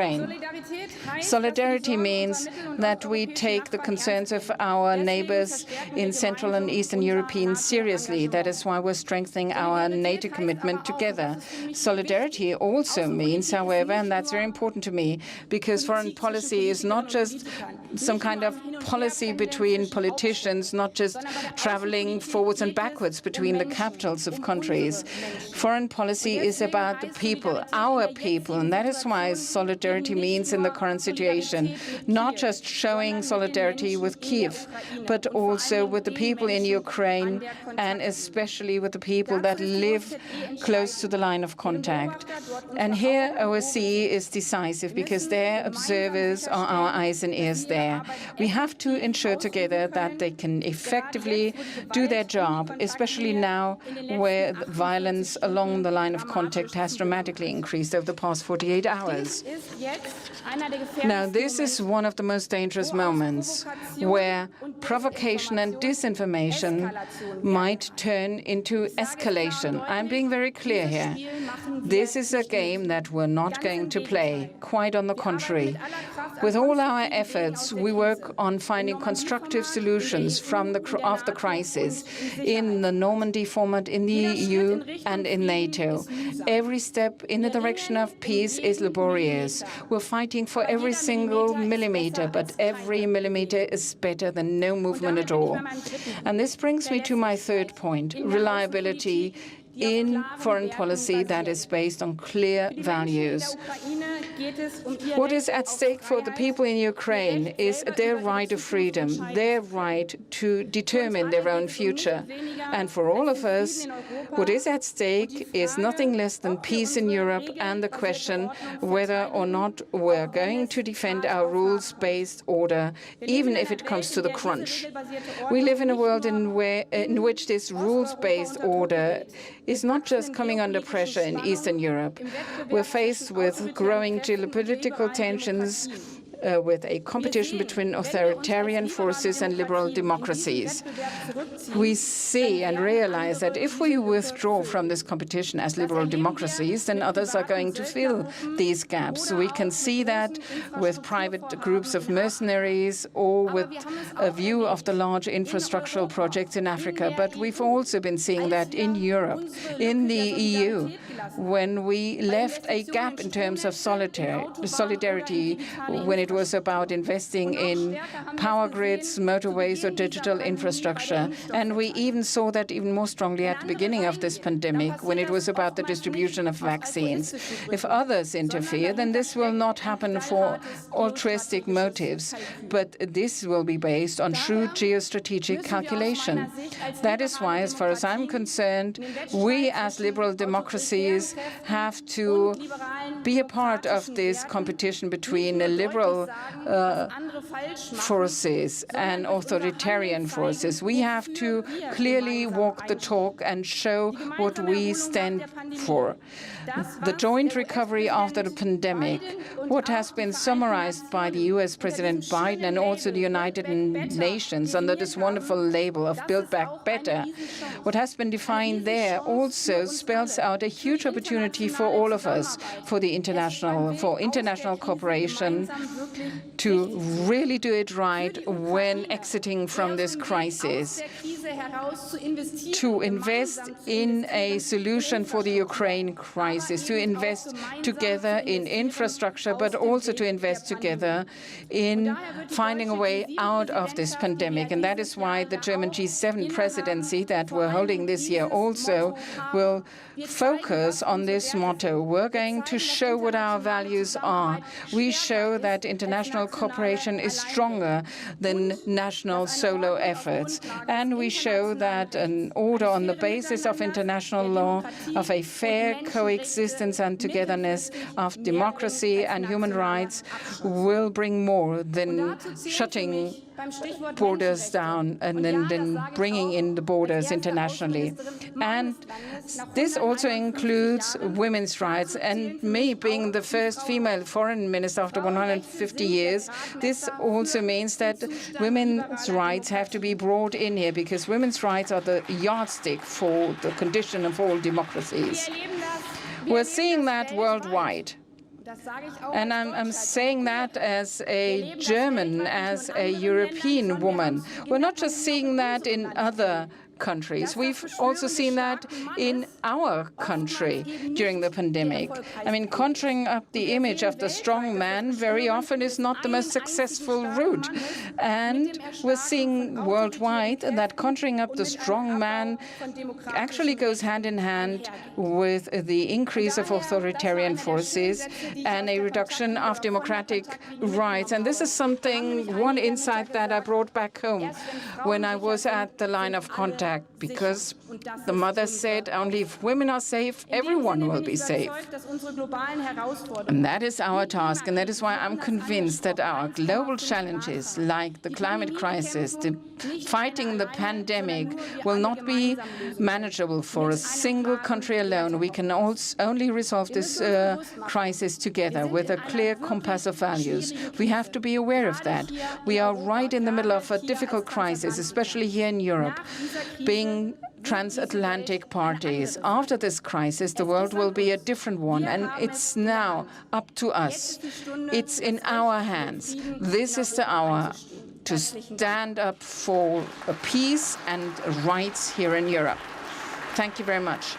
Solidarity means that we take the concerns of our neighbors in Central and Eastern Europe seriously. That is why we're strengthening our NATO commitment together. Solidarity also means, however, and that's very important to me, because foreign policy is not just some kind of policy between politicians, not just traveling forwards and backwards between the capitals of countries. Foreign policy is about the people, our people, and that is why solidarity means in the current situation, not just showing solidarity with Kiev, but also with the people in Ukraine, and especially with the people that live close to the line of contact. And here OSCE is decisive, because their observers are our eyes and ears there. We have to ensure together that they can effectively do their job, especially now where violence along the line of contact has dramatically increased over the past 48 hours. Now, this is one of the most dangerous moments where provocation and disinformation might turn into escalation. I'm being very clear here. This is a game that we're not going to play. Quite on the contrary. With all our efforts, we work on finding constructive solutions of the crisis in the Normandy format, in the EU and in NATO. Every step in the direction of peace is laborious. We're fighting for every single millimeter, but every millimeter is better than no movement at all. And this brings me to my third point, reliability in foreign policy that is based on clear values. What is at stake for the people in Ukraine is their right of freedom, their right to determine their own future. And for all of us, what is at stake is nothing less than peace in Europe and the question whether or not we're going to defend our rules-based order, even if it comes to the crunch. We live in a world in which this rules-based order is not just coming under pressure in Eastern Europe. We're faced with growing geopolitical tensions, with a competition between authoritarian forces and liberal democracies. We see and realize that if we withdraw from this competition as liberal democracies, then others are going to fill these gaps. We can see that with private groups of mercenaries or with a view of the large infrastructural projects in Africa. But we've also been seeing that in Europe, in the EU, when we left a gap in terms of solidarity when it was about investing in power grids, motorways, or digital infrastructure. And we even saw that even more strongly at the beginning of this pandemic, when it was about the distribution of vaccines. If others interfere, then this will not happen for altruistic motives, but this will be based on shrewd geostrategic calculation. That is why, as far as I'm concerned, we as liberal democracies have to be a part of this competition between liberal forces and authoritarian forces. We have to clearly walk the talk and show what we stand for. The joint recovery after the pandemic, what has been summarized by the US President Biden and also the United Nations under this wonderful label of Build Back Better, what has been defined there also spells out a huge opportunity for all of us, for international cooperation, to really do it right when exiting from this crisis, to invest in a solution for the Ukraine crisis, to invest together in infrastructure, but also to invest together in finding a way out of this pandemic. And that is why the German G7 presidency that we're holding this year also will focus on this motto. We're going to show what our values are. We show that international cooperation is stronger than national solo efforts. And we show that an order on the basis of international law, of a fair coexistence and togetherness, of democracy and human rights will bring more than shutting borders down and then bringing in the borders internationally. And this also includes women's rights. And me being the first female foreign minister after 150 years, this also means that women's rights have to be brought in here, because women's rights are the yardstick for the condition of all democracies. We're seeing that worldwide. And I'm saying that as a German, as a European woman. We're not just seeing that in other countries. We've also seen that in our country during the pandemic. I mean, conjuring up the image of the strong man very often is not the most successful route. And we're seeing worldwide that conjuring up the strong man actually goes hand in hand with the increase of authoritarian forces and a reduction of democratic rights. And this is one insight that I brought back home when I was at the line of contact, because the mother said, only if women are safe, everyone will be safe. And that is our task, and that is why I'm convinced that our global challenges, like the climate crisis, fighting the pandemic, will not be manageable for a single country alone. We can only resolve this crisis together with a clear compass of values. We have to be aware of that. We are right in the middle of a difficult crisis, especially here in Europe. Being transatlantic parties. After this crisis, the world will be a different one, and it's now up to us. It's in our hands. This is the hour to stand up for peace and rights here in Europe. Thank you very much.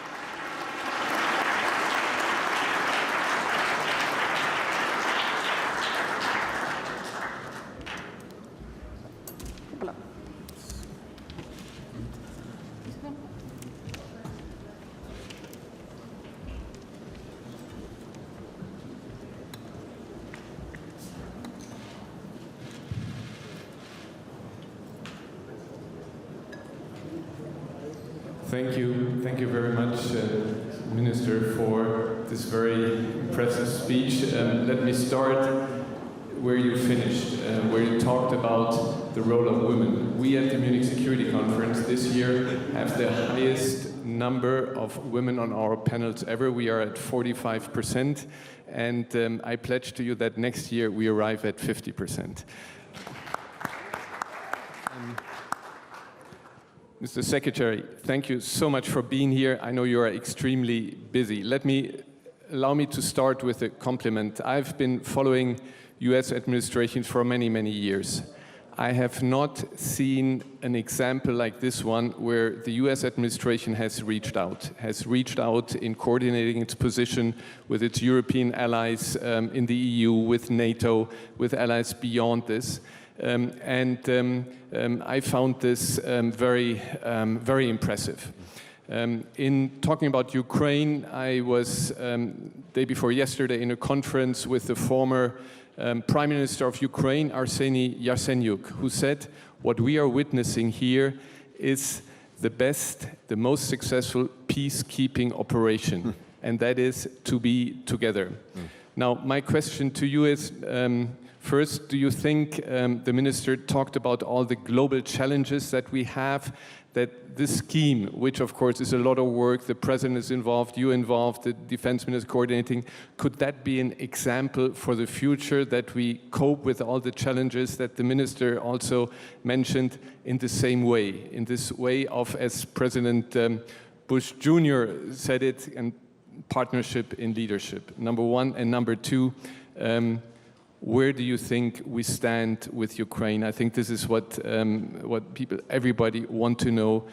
Thank you very much, Minister, for this very impressive speech. Let me start where you finished, where you talked about the role of women. We at the Munich Security Conference this year have the highest number of women on our panels ever. We are at 45%, and I pledge to you that next year we arrive at 50%. Mr. Secretary, thank you so much for being here. I know you are extremely busy. Allow me to start with a compliment. I've been following US administrations for many, many years. I have not seen an example like this one where the US administration has reached out in coordinating its position with its European allies in the EU, with NATO, with allies beyond this. I found this very impressive. In talking about Ukraine, I was day before yesterday in a conference with the former Prime Minister of Ukraine, Arseniy Yatsenyuk, who said, what we are witnessing here is the best, the most successful peacekeeping operation, and that is to be together. Now, my question to you is, first, do you think the minister talked about all the global challenges that we have, that this scheme, which of course is a lot of work, the president is involved, you involved, the defense minister coordinating, could that be an example for the future that we cope with all the challenges that the minister also mentioned in the same way, in this way of, as President Bush Jr. said it, and partnership in leadership, number one, and number two, where do you think we stand with Ukraine? I think this is what everybody want to know.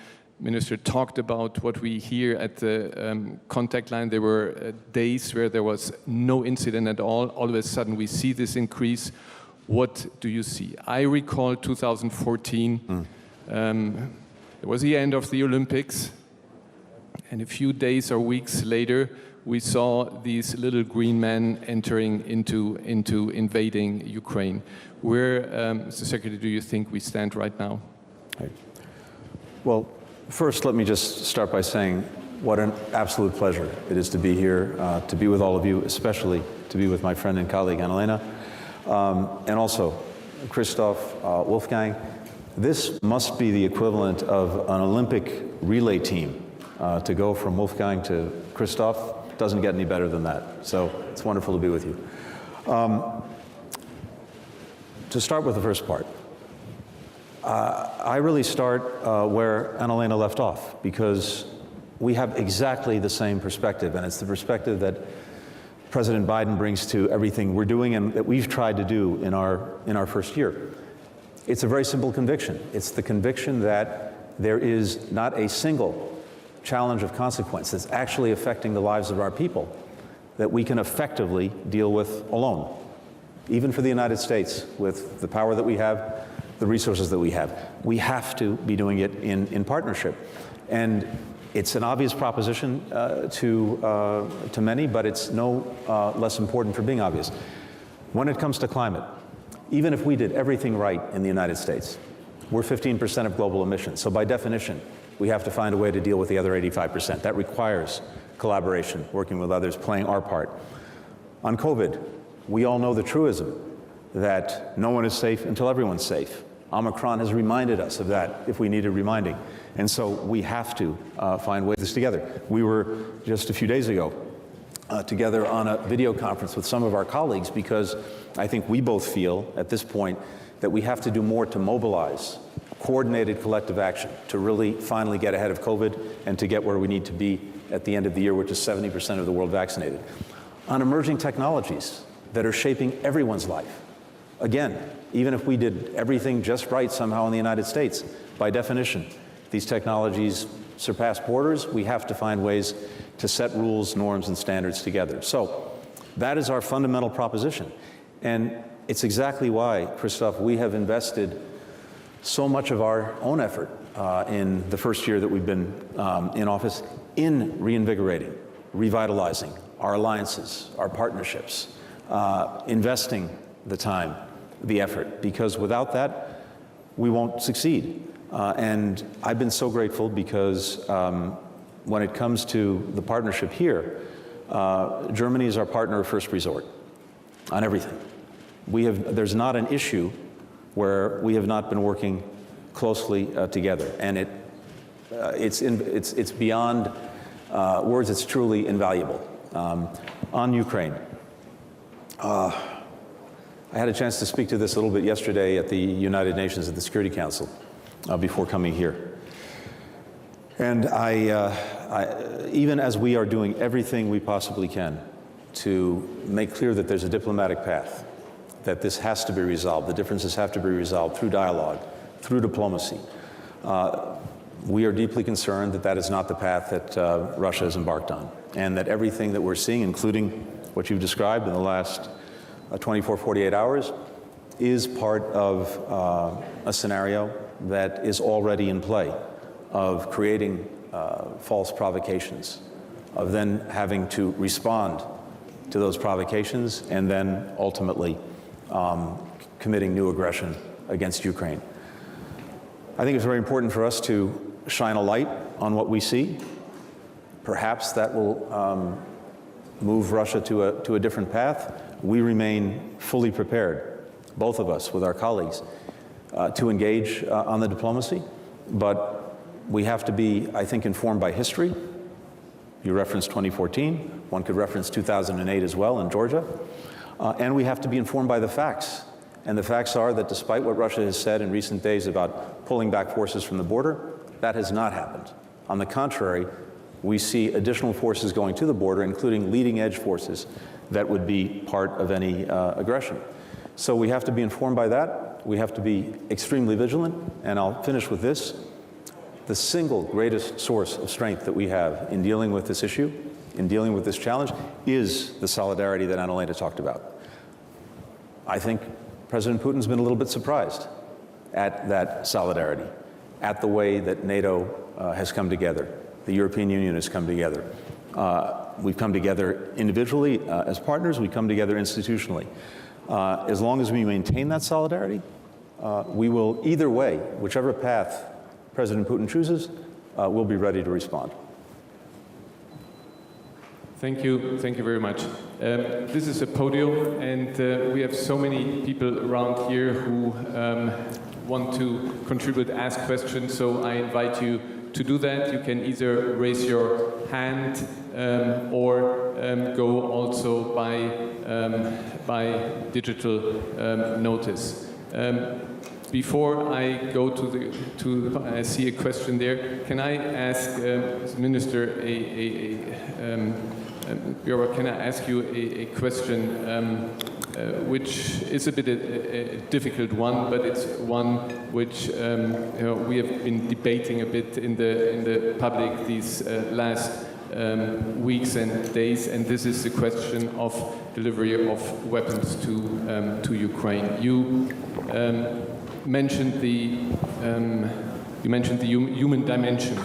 Minister talked about what we hear at the contact line. There were days where there was no incident at all. All of a sudden, we see this increase. What do you see? I recall 2014. It was the end of the Olympics, and a few days or weeks later, we saw these little green men entering into invading Ukraine. Where, Mr. Secretary, do you think we stand right now? Well, first, let me just start by saying what an absolute pleasure it is to be here, to be with all of you, especially to be with my friend and colleague, Analina, and also Christoph, Wolfgang. This must be the equivalent of an Olympic relay team. To go from Wolfgang to Christoph doesn't get any better than that. So it's wonderful to be with you. To start with the first part, I really start where Analina left off, because we have exactly the same perspective, and it's the perspective that President Biden brings to everything we're doing and that we've tried to do in our first year. It's a very simple conviction. It's the conviction that there is not a single challenge of consequence that's actually affecting the lives of our people that we can effectively deal with alone. Even for the United States, with the power that we have, the resources that we have to be doing it in partnership. And it's an obvious proposition to many, but it's no less important for being obvious. When it comes to climate, even if we did everything right in the United States, we're 15% of global emissions. So by definition, we have to find a way to deal with the other 85%. That requires collaboration, working with others, playing our part. On COVID, we all know the truism that no one is safe until everyone's safe. Omicron has reminded us of that if we needed reminding. And so we have to find ways together. We were just a few days ago together on a video conference with some of our colleagues, because I think we both feel at this point that we have to do more to mobilize coordinated collective action to really finally get ahead of COVID and to get where we need to be at the end of the year, which is 70% of the world vaccinated. On emerging technologies that are shaping everyone's life. Again, even if we did everything just right somehow in the United States, by definition, these technologies surpass borders. We have to find ways to set rules, norms, and standards together. So that is our fundamental proposition. And it's exactly why, Christoph, we have invested so much of our own effort in the first year that we've been in office in reinvigorating, revitalizing our alliances, our partnerships, investing the time, the effort, because without that, we won't succeed. And I've been so grateful because when it comes to the partnership here, Germany is our partner of first resort on everything. There's not an issue where we have not been working closely together, and it's beyond words. It's truly invaluable. On Ukraine, I had a chance to speak to this a little bit yesterday at the United Nations at the Security Council before coming here. And even as we are doing everything we possibly can to make clear that there's a diplomatic path, that this has to be resolved, the differences have to be resolved through dialogue, through diplomacy, we are deeply concerned that that is not the path that Russia has embarked on, and that everything that we're seeing, including what you've described in the last 24, 48 hours, is part of a scenario that is already in play of creating false provocations, of then having to respond to those provocations, and then ultimately committing new aggression against Ukraine. I think it's very important for us to shine a light on what we see. Perhaps that will move Russia to a different path. We remain fully prepared, both of us with our colleagues, to engage on the diplomacy, but we have to be, I think, informed by history. You referenced 2014. One could reference 2008 as well in Georgia. And we have to be informed by the facts. And the facts are that despite what Russia has said in recent days about pulling back forces from the border, that has not happened. On the contrary, we see additional forces going to the border, including leading-edge forces that would be part of any aggression. So we have to be informed by that. We have to be extremely vigilant. And I'll finish with this. The single greatest source of strength that we have in dealing with this issue, in dealing with this challenge, is the solidarity that Analina talked about. I think President Putin's been a little bit surprised at that solidarity, at the way that NATO has come together, the European Union has come together. We've come together individually as partners, we come together institutionally. As long as we maintain that solidarity, we will, either way, whichever path President Putin chooses, we'll be ready to respond. Thank you very much. This is a podium, and we have so many people around here who want to contribute, ask questions, so I invite you to do that. You can either raise your hand or go also by digital notice. Before I go I see a question there. Can I ask Minister Bierbrock, can I ask you a question which is a bit a difficult one, but it's one which we have been debating a bit in the public these last weeks and days, and this is the question of delivery of weapons to Ukraine. You mentioned the human dimension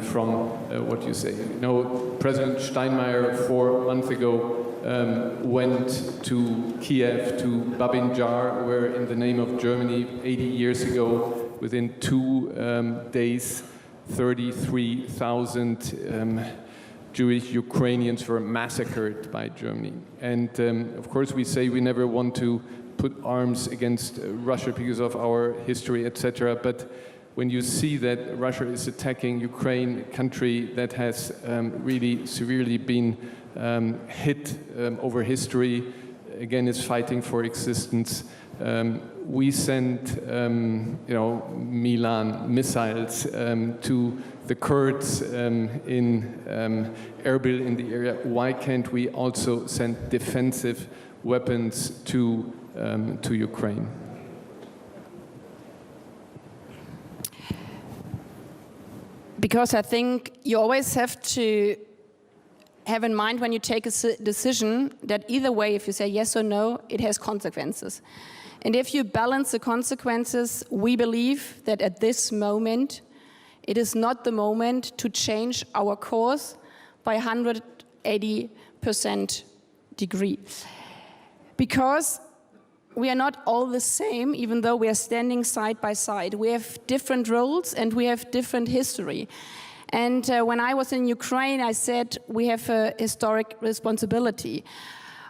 from what you say. You know, President Steinmeier 4 months ago went to Kiev, to Babin Jar, where in the name of Germany 80 years ago, within 2 days, 33,000 Jewish Ukrainians were massacred by Germany. And of course we say we never want to put arms against Russia because of our history, etc. But when you see that Russia is attacking Ukraine, a country that has really severely been hit over history, again is fighting for existence, we sent, Milan missiles to the Kurds in Erbil in the area. Why can't we also send defensive weapons to Ukraine? Because I think you always have to have in mind when you take a decision that either way, if you say yes or no, it has consequences. And if you balance the consequences, we believe that at this moment, it is not the moment to change our course by 180% degree. Because we are not all the same, even though we are standing side by side. We have different roles and we have different history. And when I was in Ukraine, I said we have a historic responsibility,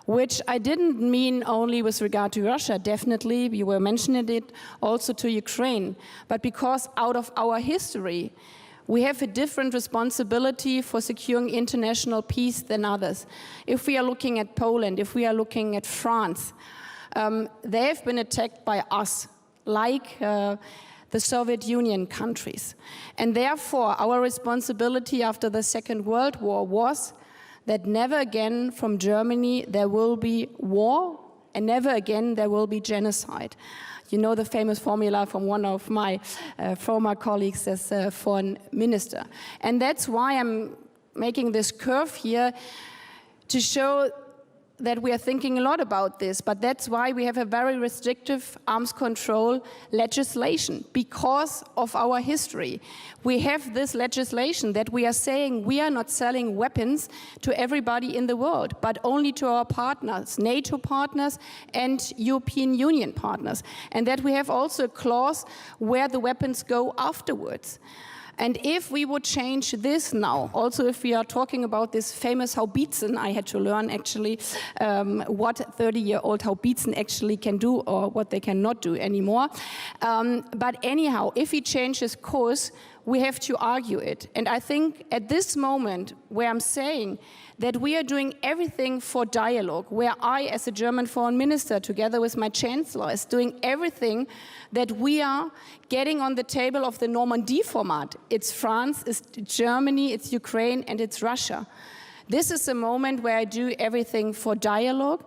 which I didn't mean only with regard to Russia, definitely, you were mentioning it, also to Ukraine, but because out of our history, we have a different responsibility for securing international peace than others. If we are looking at Poland, if we are looking at France, they have been attacked by us, like the Soviet Union countries. And therefore, our responsibility after the Second World War was that never again from Germany there will be war, and never again there will be genocide. You know the famous formula from one of my former colleagues as a foreign minister. And that's why I'm making this curve here to show that we are thinking a lot about this, but that's why we have a very restrictive arms control legislation, because of our history. We have this legislation that we are saying we are not selling weapons to everybody in the world, but only to our partners, NATO partners and European Union partners. And that we have also a clause where the weapons go afterwards. And if we would change this now, also if we are talking about this famous Haubitzen, I had to learn actually what 30-year-old Haubitzen actually can do or what they cannot do anymore. But anyhow, if we change this course, we have to argue it. And I think at this moment where I'm saying that we are doing everything for dialogue, where I, as a German foreign minister, together with my chancellor, is doing everything that we are getting on the table of the Normandy format. It's France, it's Germany, it's Ukraine, and it's Russia. This is a moment where I do everything for dialogue,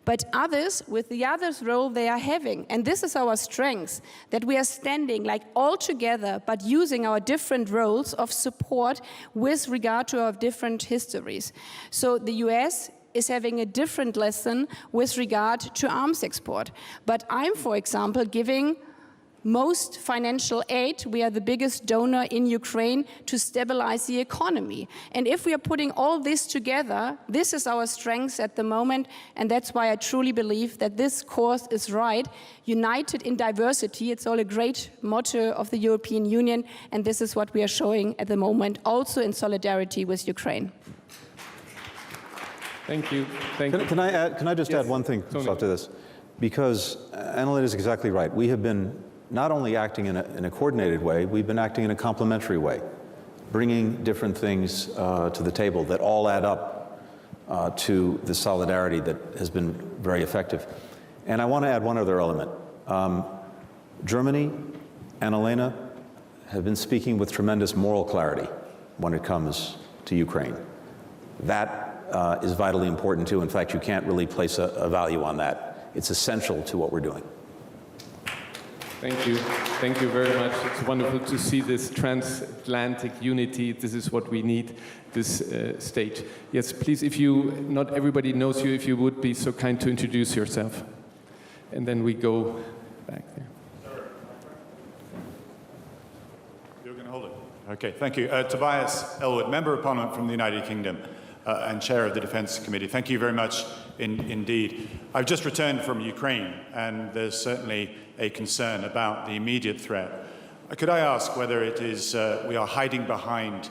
but others, with the others' role they are having, and this is our strength, that we are standing like all together, but using our different roles of support with regard to our different histories. So the US is having a different lesson with regard to arms export. But I'm, for example, giving most financial aid. We are the biggest donor in Ukraine to stabilize the economy. And if we are putting all this together, this is our strength at the moment, and that's why I truly believe that this course is right. United in diversity, it's all a great motto of the European Union, and this is what we are showing at the moment, also in solidarity with Ukraine. Thank you. Can I just add one thing to this? Because Analina is exactly right. We have been not only acting in a coordinated way, we've been acting in a complementary way, bringing different things to the table that all add up to the solidarity that has been very effective. And I want to add one other element. Germany, Analina, have been speaking with tremendous moral clarity when it comes to Ukraine. That is vitally important too. In fact, you can't really place a value on that. It's essential to what we're doing. Thank you. Thank you very much. It's wonderful to see this transatlantic unity. This is what we need, this stage. Yes, please, if you, not everybody knows you, if you would be so kind to introduce yourself. And then we go back there. You're going to hold it. Okay, thank you. Tobias Elwood, Member of Parliament from the United Kingdom and Chair of the Defence Committee. Thank you very much indeed. I've just returned from Ukraine, and there's certainly a concern about the immediate threat. Could I ask whether it is we are hiding behind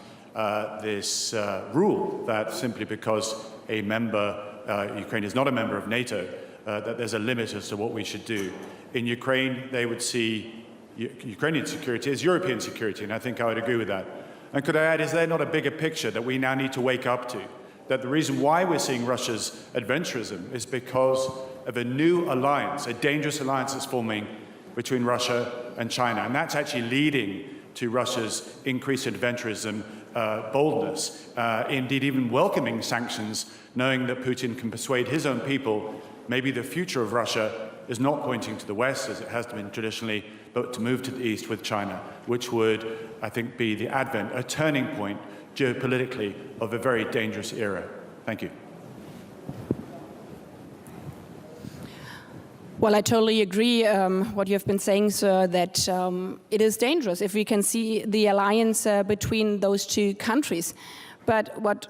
this rule that simply because a member, Ukraine is not a member of NATO, that there's a limit as to what we should do. In Ukraine, they would see Ukrainian security as European security, and I think I would agree with that. And could I add, is there not a bigger picture that we now need to wake up to? That the reason why we're seeing Russia's adventurism is because of a new alliance, a dangerous alliance that's forming between Russia and China. And that's actually leading to Russia's increased adventurism, boldness, indeed even welcoming sanctions, knowing that Putin can persuade his own people maybe the future of Russia is not pointing to the West, as it has been traditionally, but to move to the East with China, which would, I think, be the advent, a turning point geopolitically of a very dangerous era. Thank you. Well, I totally agree what you have been saying, sir, that it is dangerous if we can see the alliance between those two countries. But what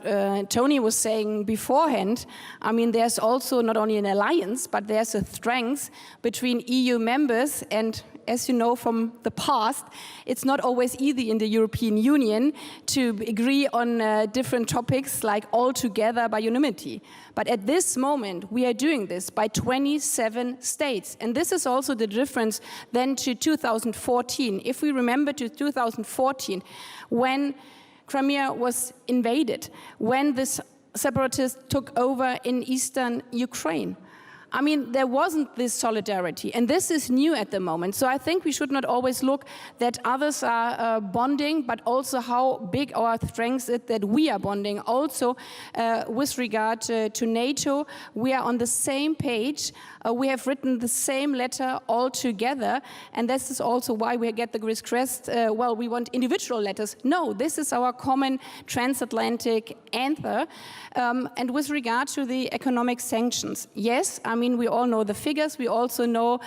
Tony was saying beforehand, I mean, there's also not only an alliance, but there's a strength between EU members. And as you know from the past, it's not always easy in the European Union to agree on different topics like all together by unanimity. But at this moment, we are doing this by 27 states. And this is also the difference then to 2014. If we remember to 2014, when Crimea was invaded, when the separatists took over in eastern Ukraine. I mean, there wasn't this solidarity, and this is new at the moment. So I think we should not always look that others are bonding, but also how big our strength is that we are bonding. Also, with regard to NATO, we are on the same page. We have written the same letter all together, and this is also why we get the request, well, we want individual letters. No, this is our common transatlantic anthem. And with regard to the economic sanctions, yes, I mean, we all know the figures. We also know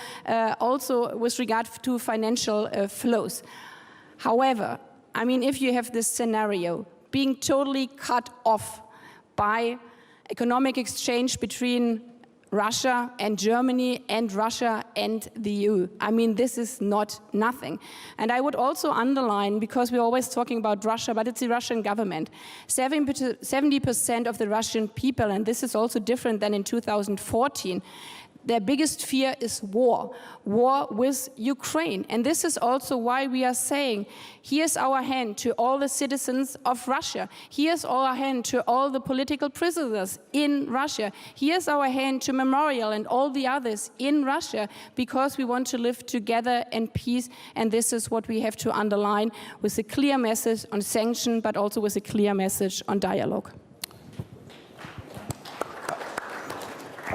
also with regard to financial flows. However, I mean, if you have this scenario being totally cut off by economic exchange between Russia and Germany and Russia and the EU. I mean, this is not nothing. And I would also underline, because we're always talking about Russia, but it's the Russian government. 70% of the Russian people, and this is also different than in 2014, their biggest fear is war with Ukraine. And this is also why we are saying, here's our hand to all the citizens of Russia. Here's our hand to all the political prisoners in Russia. Here's our hand to Memorial and all the others in Russia, because we want to live together in peace. And this is what we have to underline with a clear message on sanction, but also with a clear message on dialogue.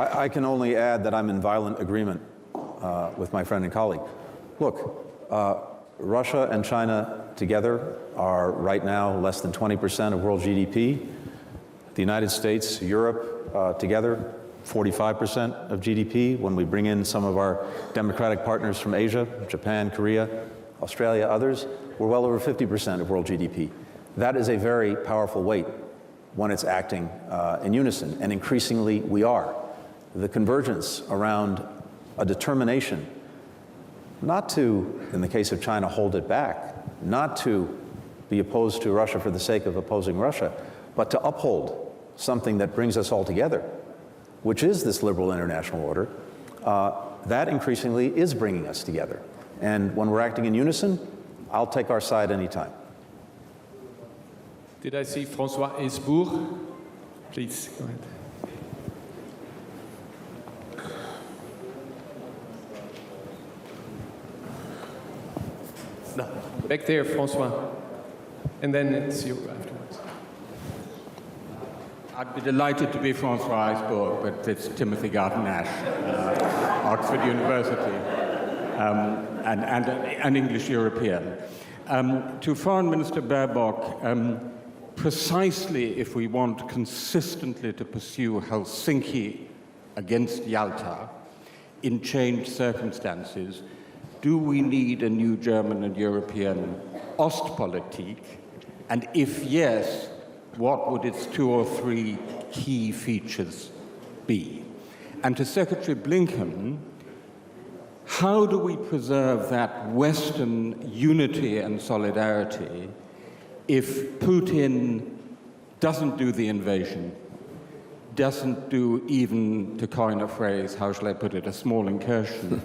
I can only add that I'm in violent agreement with my friend and colleague. Look, Russia and China together are right now less than 20% of world GDP. The United States, Europe together, 45% of GDP. When we bring in some of our democratic partners from Asia, Japan, Korea, Australia, others, we're well over 50% of world GDP. That is a very powerful weight when it's acting in unison, and increasingly we are. The convergence around a determination not to, in the case of China, hold it back, not to be opposed to Russia for the sake of opposing Russia, but to uphold something that brings us all together, which is this liberal international order, that increasingly is bringing us together. And when we're acting in unison, I'll take our side anytime. Did I see François Hesbourg? Please, go ahead. No. Back there, François. And then it's you afterwards. I'd be delighted to be François Hesbourg, but it's Timothy Garton-Ash, Oxford University, and an English European. To Foreign Minister Bierbrock, precisely if we want consistently to pursue Helsinki against Yalta in changed circumstances, do we need a new German and European Ostpolitik? And if yes, what would its 2 or 3 key features be? And to Secretary Blinken, how do we preserve that Western unity and solidarity if Putin doesn't do the invasion, doesn't do even, to coin a phrase, how shall I put it, a small incursion?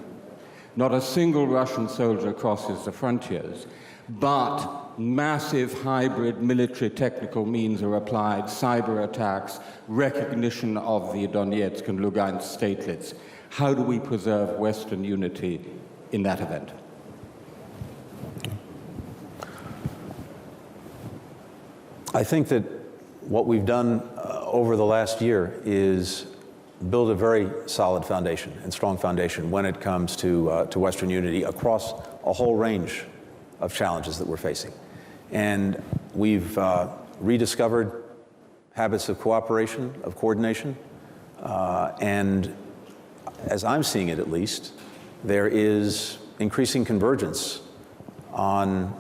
Not a single Russian soldier crosses the frontiers, but massive hybrid military technical means are applied, cyber attacks, recognition of the Donetsk and Lugansk statelets. How do we preserve Western unity in that event? I think that what we've done over the last year is build a very solid foundation and strong foundation when it comes to Western unity across a whole range of challenges that we're facing. And we've rediscovered habits of cooperation, of coordination, and as I'm seeing it at least, there is increasing convergence on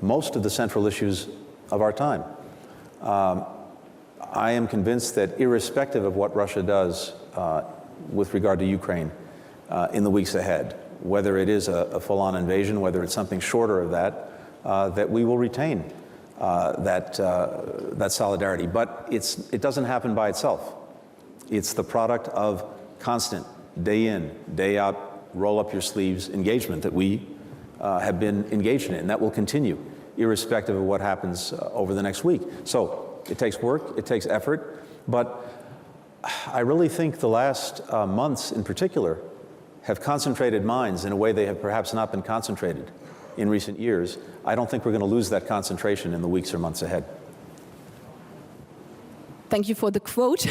most of the central issues of our time. I am convinced that irrespective of what Russia does with regard to Ukraine in the weeks ahead, whether it is a full-on invasion, whether it's something shorter of that, that we will retain that solidarity. But it doesn't happen by itself. It's the product of constant, day in, day out, roll up your sleeves engagement that we have been engaged in, and that will continue irrespective of what happens over the next week. So it takes work, it takes effort, but I really think the last months in particular have concentrated minds in a way they have perhaps not been concentrated in recent years. I don't think we're going to lose that concentration in the weeks or months ahead. Thank you for the quote.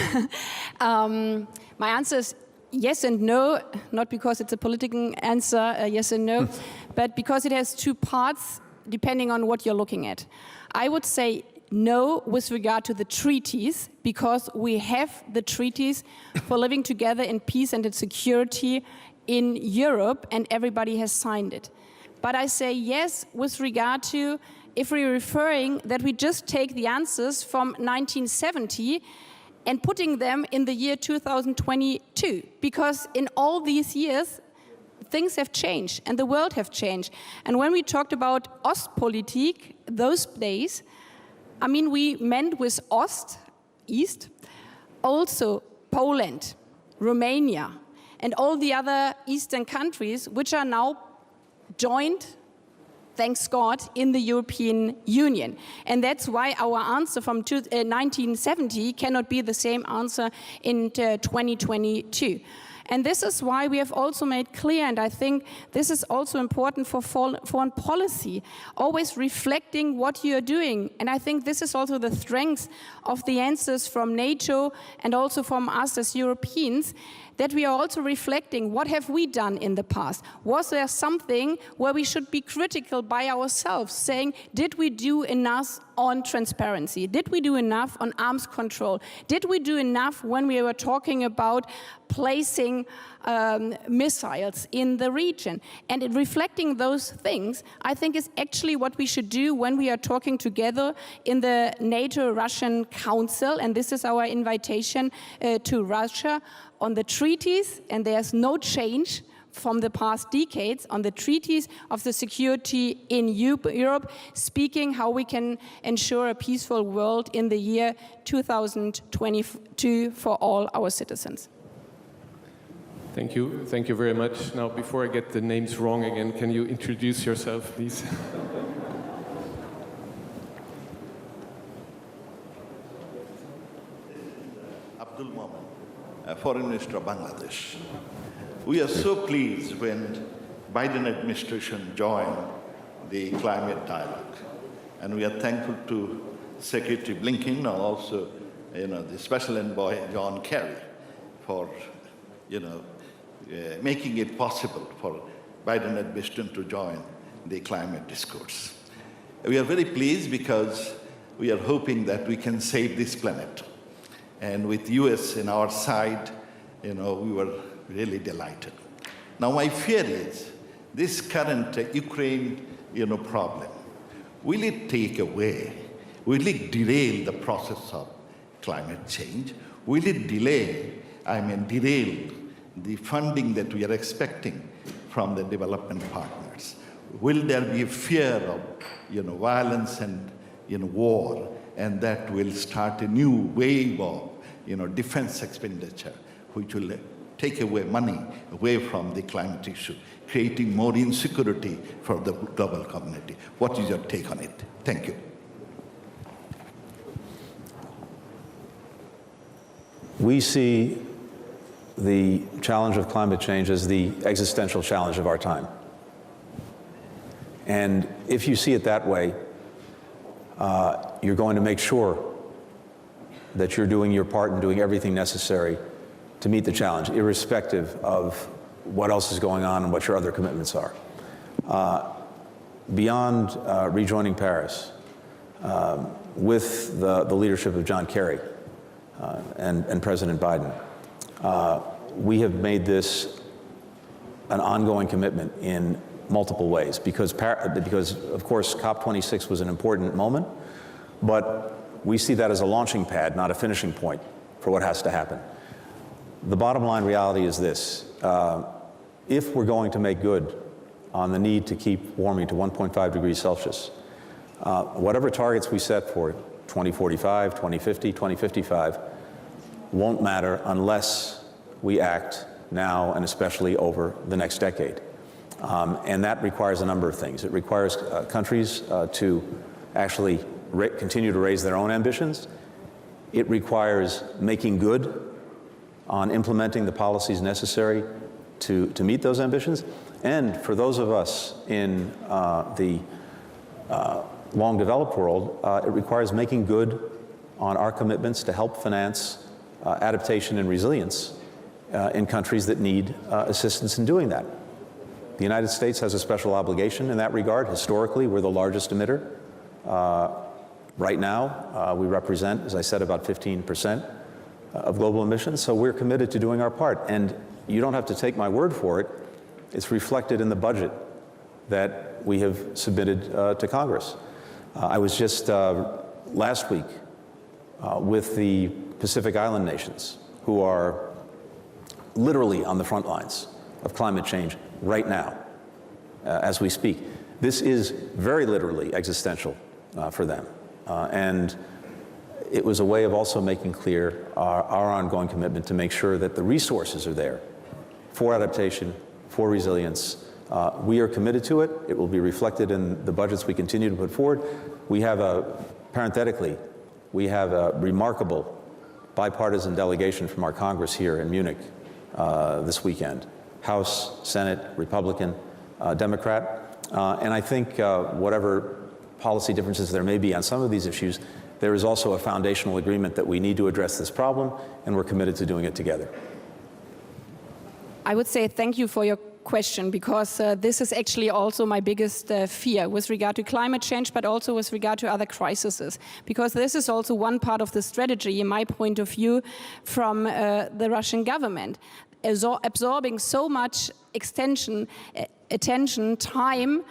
My answer is yes and no, not because it's a political answer, yes and no, but because it has two parts depending on what you're looking at. I would say no with regard to the treaties, because we have the treaties for living together in peace and in security in Europe, and everybody has signed it. But I say yes with regard to, if we're referring that we just take the answers from 1970 and putting them in the year 2022, because in all these years, things have changed and the world have changed. And when we talked about Ostpolitik, those days, I mean, we meant with Ost, East, also Poland, Romania, and all the other Eastern countries, which are now joined, thanks God, in the European Union. And that's why our answer from 1970 cannot be the same answer in 2022. And this is why we have also made clear, and I think this is also important for foreign policy, always reflecting what you are doing. And I think this is also the strength of the answers from NATO and also from us as Europeans, that we are also reflecting what have we done in the past. Was there something where we should be critical by ourselves, saying, did we do enough on transparency? Did we do enough on arms control? Did we do enough when we were talking about placing missiles in the region? And in reflecting those things, I think is actually what we should do when we are talking together in the NATO-Russian Council, and this is our invitation to Russia on the treaties, and there's no change from the past decades on the treaties of the security in Europe, speaking how we can ensure a peaceful world in the year 2022 for all our citizens. Thank you. Thank you very much. Now, before I get the names wrong again, can you introduce yourself, please? Abdul Momen, Foreign Minister of Bangladesh. We are so pleased when Biden administration joined the climate dialogue, and we are thankful to Secretary Blinken and also, the Special Envoy John Kerry for, making it possible for Biden administration to join the climate discourse. We are very pleased because we are hoping that we can save this planet. And with US in our side, we were really delighted. Now my fear is this current Ukraine, problem, will it take away, will it derail the process of climate change? Will it derail the funding that we are expecting from the development partners? Will there be a fear of, violence and, war, and that will start a new wave of, defense expenditure, which will take away money away from the climate issue, creating more insecurity for the global community? What is your take on it? Thank you. We see the challenge of climate change as the existential challenge of our time. And if you see it that way, you're going to make sure that you're doing your part and doing everything necessary to meet the challenge, irrespective of what else is going on and what your other commitments are. Beyond rejoining Paris, with the leadership of John Kerry and President Biden, we have made this an ongoing commitment in multiple ways, because of course COP26 was an important moment, but we see that as a launching pad, not a finishing point for what has to happen. The bottom line reality is this: if we're going to make good on the need to keep warming to 1.5 degrees Celsius, whatever targets we set for 2045, 2050, 2055 won't matter unless we act now and especially over the next decade. And that requires a number of things. It requires countries to actually continue to raise their own ambitions. It requires making good on implementing the policies necessary to meet those ambitions. And for those of us in the long developed world, it requires making good on our commitments to help finance adaptation and resilience in countries that need assistance in doing that. The United States has a special obligation in that regard. Historically, we're the largest emitter. Right now, we represent, as I said, about 15% of global emissions, so we're committed to doing our part. And you don't have to take my word for it. It's reflected in the budget that we have submitted to Congress. I was just last week with the Pacific Island nations, who are literally on the front lines of climate change right now, as we speak. This is very literally existential for them. And it was a way of also making clear our ongoing commitment to make sure that the resources are there for adaptation, for resilience. We are committed to it. It will be reflected in the budgets we continue to put forward. We have parenthetically, we have a remarkable bipartisan delegation from our Congress here in Munich this weekend. House, Senate, Republican, Democrat. And I think whatever policy differences there may be on some of these issues, there is also a foundational agreement that we need to address this problem, and we're committed to doing it together. I would say thank you for your question, because this is actually also my biggest fear with regard to climate change, but also with regard to other crises, because this is also one part of the strategy, in my point of view, from the Russian government, absorbing so much attention, time,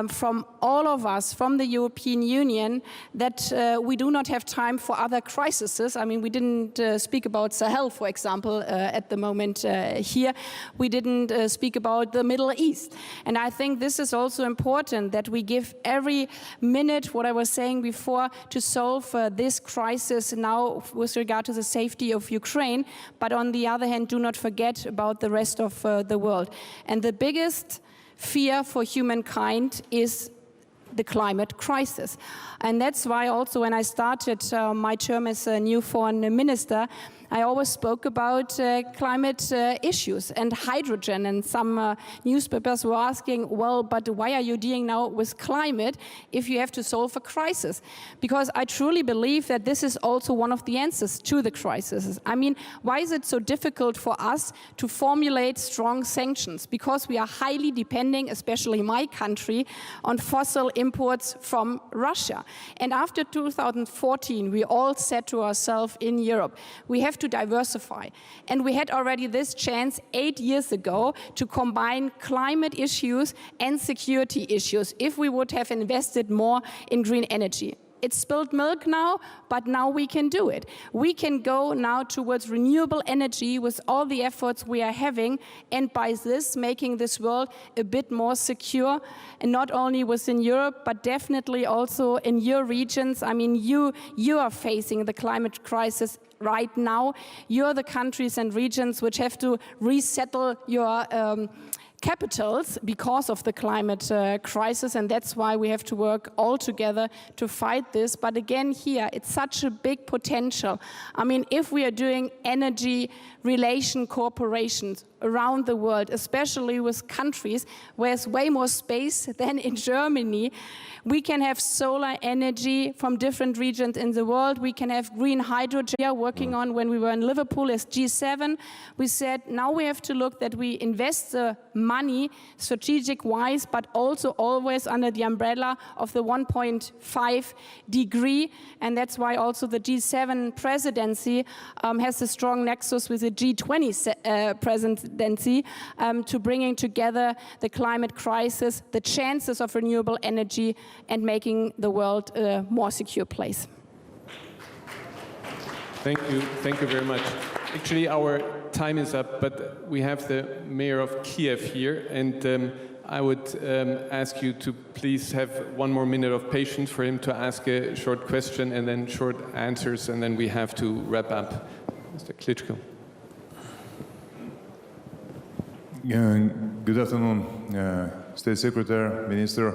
from all of us, from the European Union, that we do not have time for other crises. I mean, we didn't speak about Sahel, for example, at the moment here. We didn't speak about the Middle East. And I think this is also important, that we give every minute, what I was saying before, to solve this crisis now with regard to the safety of Ukraine. But on the other hand, do not forget about the rest of the world. And the biggest fear for humankind is the climate crisis. And that's why also when I started my term as a new foreign minister, I always spoke about climate issues and hydrogen, and some newspapers were asking, well, but why are you dealing now with climate if you have to solve a crisis? Because I truly believe that this is also one of the answers to the crisis. I mean, why is it so difficult for us to formulate strong sanctions? Because we are highly depending, especially my country, on fossil imports from Russia. And after 2014, we all said to ourselves in Europe, we have to diversify. And we had already this chance 8 years ago to combine climate issues and security issues if we would have invested more in green energy. It's spilled milk now, but now we can do it. We can go now towards renewable energy with all the efforts we are having, and by this, making this world a bit more secure, and not only within Europe, but definitely also in your regions. I mean, you are facing the climate crisis right now. You're the countries and regions which have to resettle your capitals because of the climate crisis, and that's why we have to work all together to fight this. But again, here, it's such a big potential. I mean, if we are doing energy relation corporations around the world, especially with countries where there's way more space than in Germany, we can have solar energy from different regions in the world. We can have green hydrogen. We are working on, when we were in Liverpool as G7, we said now we have to look that we invest the money strategic-wise, but also always under the umbrella of the 1.5 degree. And that's why also the G7 presidency has a strong nexus with the G20 presidency to bringing together the climate crisis, the chances of renewable energy, and making the world a more secure place. Thank you very much. Actually, our time is up, but we have the mayor of Kiev here, and I would ask you to please have 1 more minute of patience for him to ask a short question and then short answers, and then we have to wrap up. Mr. Klitschko. Good afternoon, State Secretary, Minister,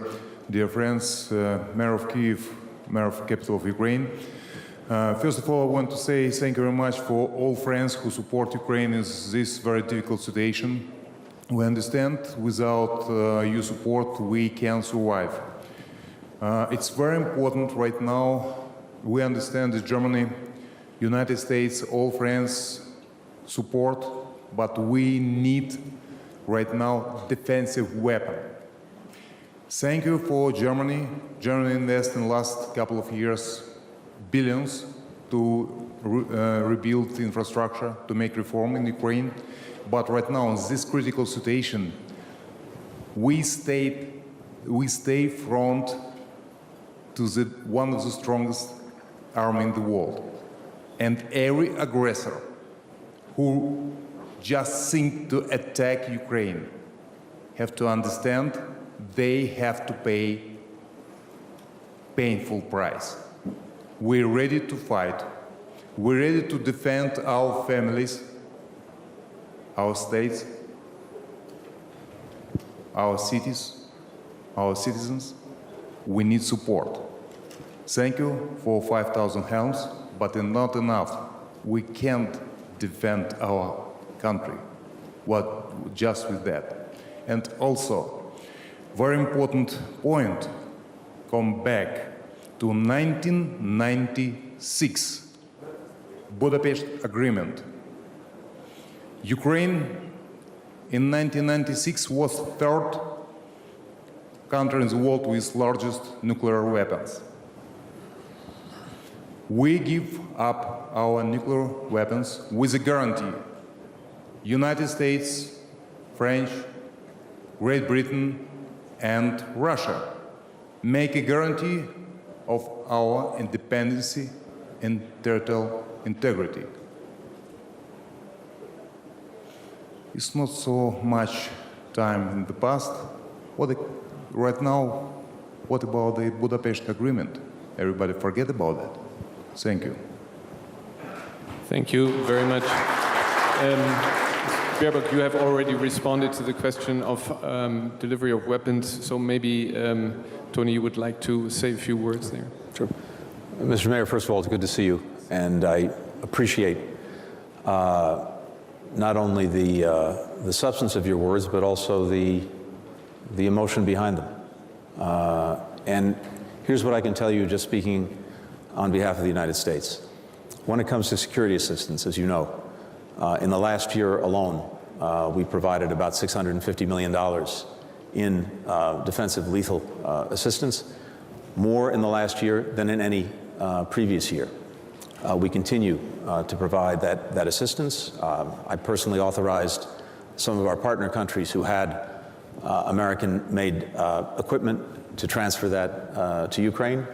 dear friends, Mayor of Kiev, Mayor of capital of Ukraine. First of all, I want to say thank you very much for all friends who support Ukraine in this very difficult situation. We understand without your support we can survive. It's very important right now. We understand that Germany, United States, all friends support, but we need right now defensive weapon. Thank you for Germany. Germany invested in the last couple of years billions to rebuild infrastructure, to make reform in Ukraine. But right now, in this critical situation, we stay front to one of the strongest army in the world. And every aggressor who just think to attack Ukraine have to understand they have to pay painful price. We're ready to fight. We're ready to defend our families, our states, our cities, our citizens. We need support. Thank you for 5,000 helms, but not enough. We can't defend our country just with that. And also, very important point, come back to 1996 Budapest Agreement. Ukraine in 1996 was third country in the world with largest nuclear weapons. We give up our nuclear weapons with a guarantee. United States, French, Great Britain, and Russia make a guarantee of our independence and territorial integrity. It's not so much time in the past. Right now, what about the Budapest Agreement? Everybody forget about that. Thank you. Thank you very much. Bierbrock, you have already responded to the question of delivery of weapons, so maybe, Tony, you would like to say a few words there. Sure. Mr. Mayor, first of all, it's good to see you, and I appreciate not only the substance of your words, but also the emotion behind them. And here's what I can tell you, just speaking on behalf of the United States. When it comes to security assistance, as you know, in the last year alone, we provided about $650 million in defensive lethal assistance, more in the last year than in any previous year. We continue to provide that assistance. I personally authorized some of our partner countries who had American-made equipment to transfer that to Ukraine,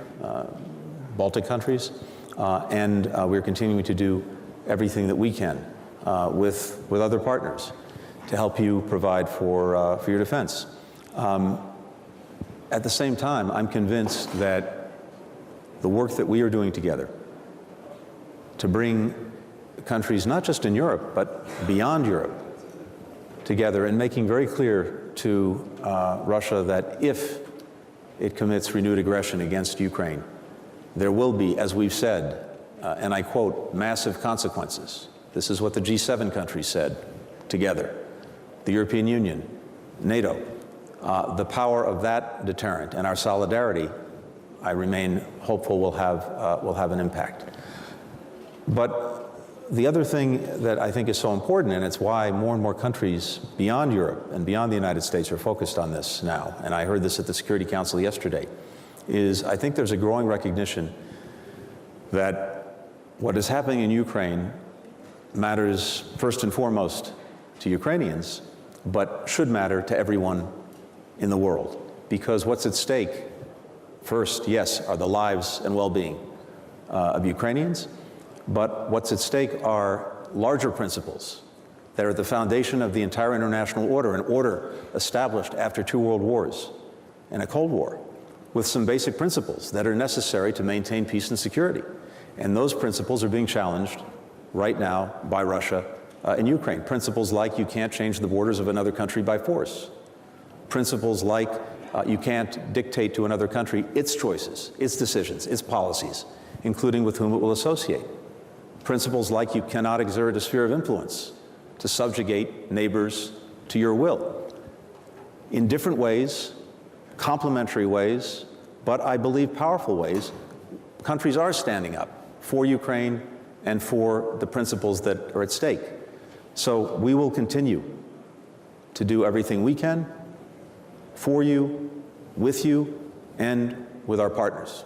Baltic countries, and we're continuing to do everything that we can with other partners to help you provide for your defense. At the same time, I'm convinced that the work that we are doing together to bring countries, not just in Europe, but beyond Europe, together and making very clear to Russia that if it commits renewed aggression against Ukraine, there will be, as we've said, and I quote, massive consequences. This is what the G7 countries said together, the European Union, NATO. The power of that deterrent and our solidarity, I remain hopeful will have an impact. But the other thing that I think is so important, and it's why more and more countries beyond Europe and beyond the United States are focused on this now, and I heard this at the Security Council yesterday, is I think there's a growing recognition that what is happening in Ukraine matters first and foremost to Ukrainians, but should matter to everyone in the world. Because what's at stake, first, yes, are the lives and well-being of Ukrainians, but what's at stake are larger principles that are at the foundation of the entire international order, an order established after 2 world wars and a Cold War, with some basic principles that are necessary to maintain peace and security. And those principles are being challenged right now by Russia in Ukraine. Principles like you can't change the borders of another country by force. Principles like you can't dictate to another country its choices, its decisions, its policies, including with whom it will associate. Principles like you cannot exert a sphere of influence to subjugate neighbors to your will. In different ways, complementary ways, but I believe powerful ways, countries are standing up for Ukraine and for the principles that are at stake. So we will continue to do everything we can for you, with you, and with our partners.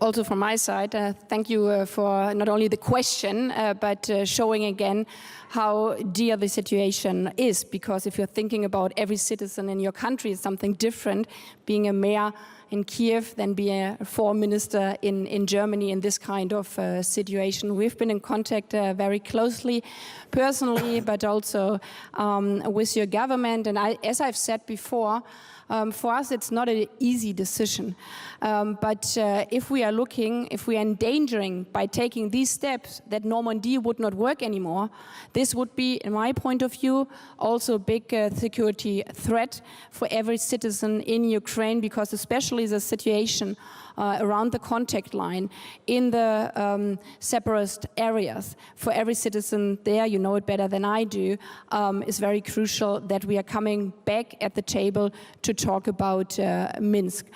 Also from my side, thank you for not only the question, but showing again how dear the situation is. Because if you're thinking about every citizen in your country, it's something different being a mayor in Kiev than being a foreign minister in Germany in this kind of situation. We've been in contact very closely, personally, but also with your government. And as I've said before, for us, it's not an easy decision. But if we are endangering by taking these steps that Normandy would not work anymore, this would be, in my point of view, also a big security threat for every citizen in Ukraine, because especially the situation around the contact line in the separatist areas, for every citizen there, you know it better than I do, is very crucial that we are coming back at the table to talk about Minsk.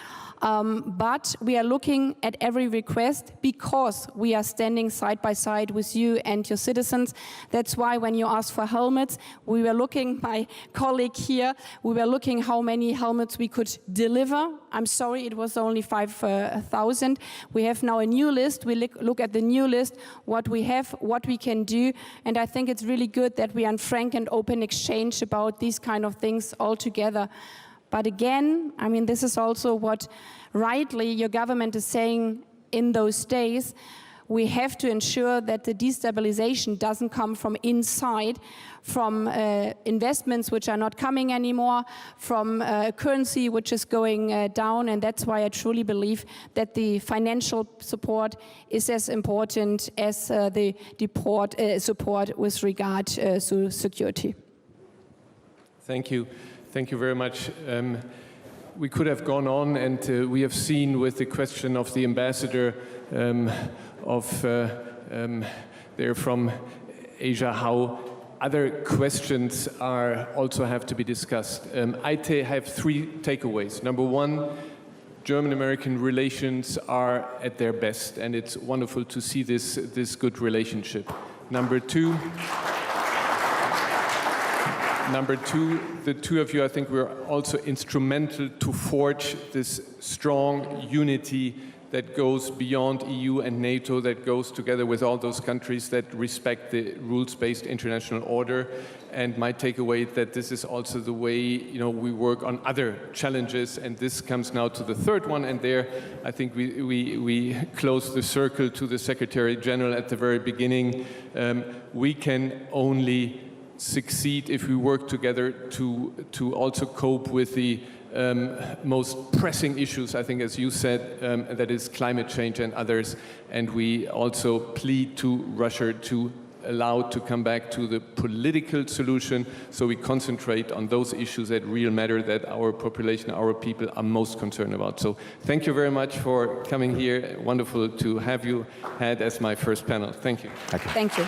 But we are looking at every request because we are standing side by side with you and your citizens. That's why when you asked for helmets, we were looking, my colleague here, we were looking how many helmets we could deliver. I'm sorry, it was only 5,000. We have now a new list. We look at the new list, what we have, what we can do. And I think it's really good that we are in frank and open exchange about these kind of things all together. But again, I mean, this is also what rightly your government is saying in those days. We have to ensure that the destabilization doesn't come from inside, from investments which are not coming anymore, from currency which is going down. And that's why I truly believe that the financial support is as important as the support with regard to security. Thank you. Thank you very much. We could have gone on, and we have seen with the question of the ambassador there from Asia how other questions also have to be discussed. I have 3 takeaways. Number 1, German-American relations are at their best, and it's wonderful to see this good relationship. Number 2, the 2 of you, I think, were also instrumental to forge this strong unity that goes beyond EU and NATO, that goes together with all those countries that respect the rules-based international order. And my takeaway is that this is also the way we work on other challenges. And this comes now to the 3rd one. And there, I think we close the circle to the Secretary General at the very beginning. We can only succeed if we work together to also cope with the most pressing issues, I think, as you said, that is climate change and others. And we also plead to Russia to allow to come back to the political solution, so we concentrate on those issues that really matter, that our population, our people are most concerned about. So thank you very much for coming here. Wonderful to have you had as my first panel. Thank you. Thank you.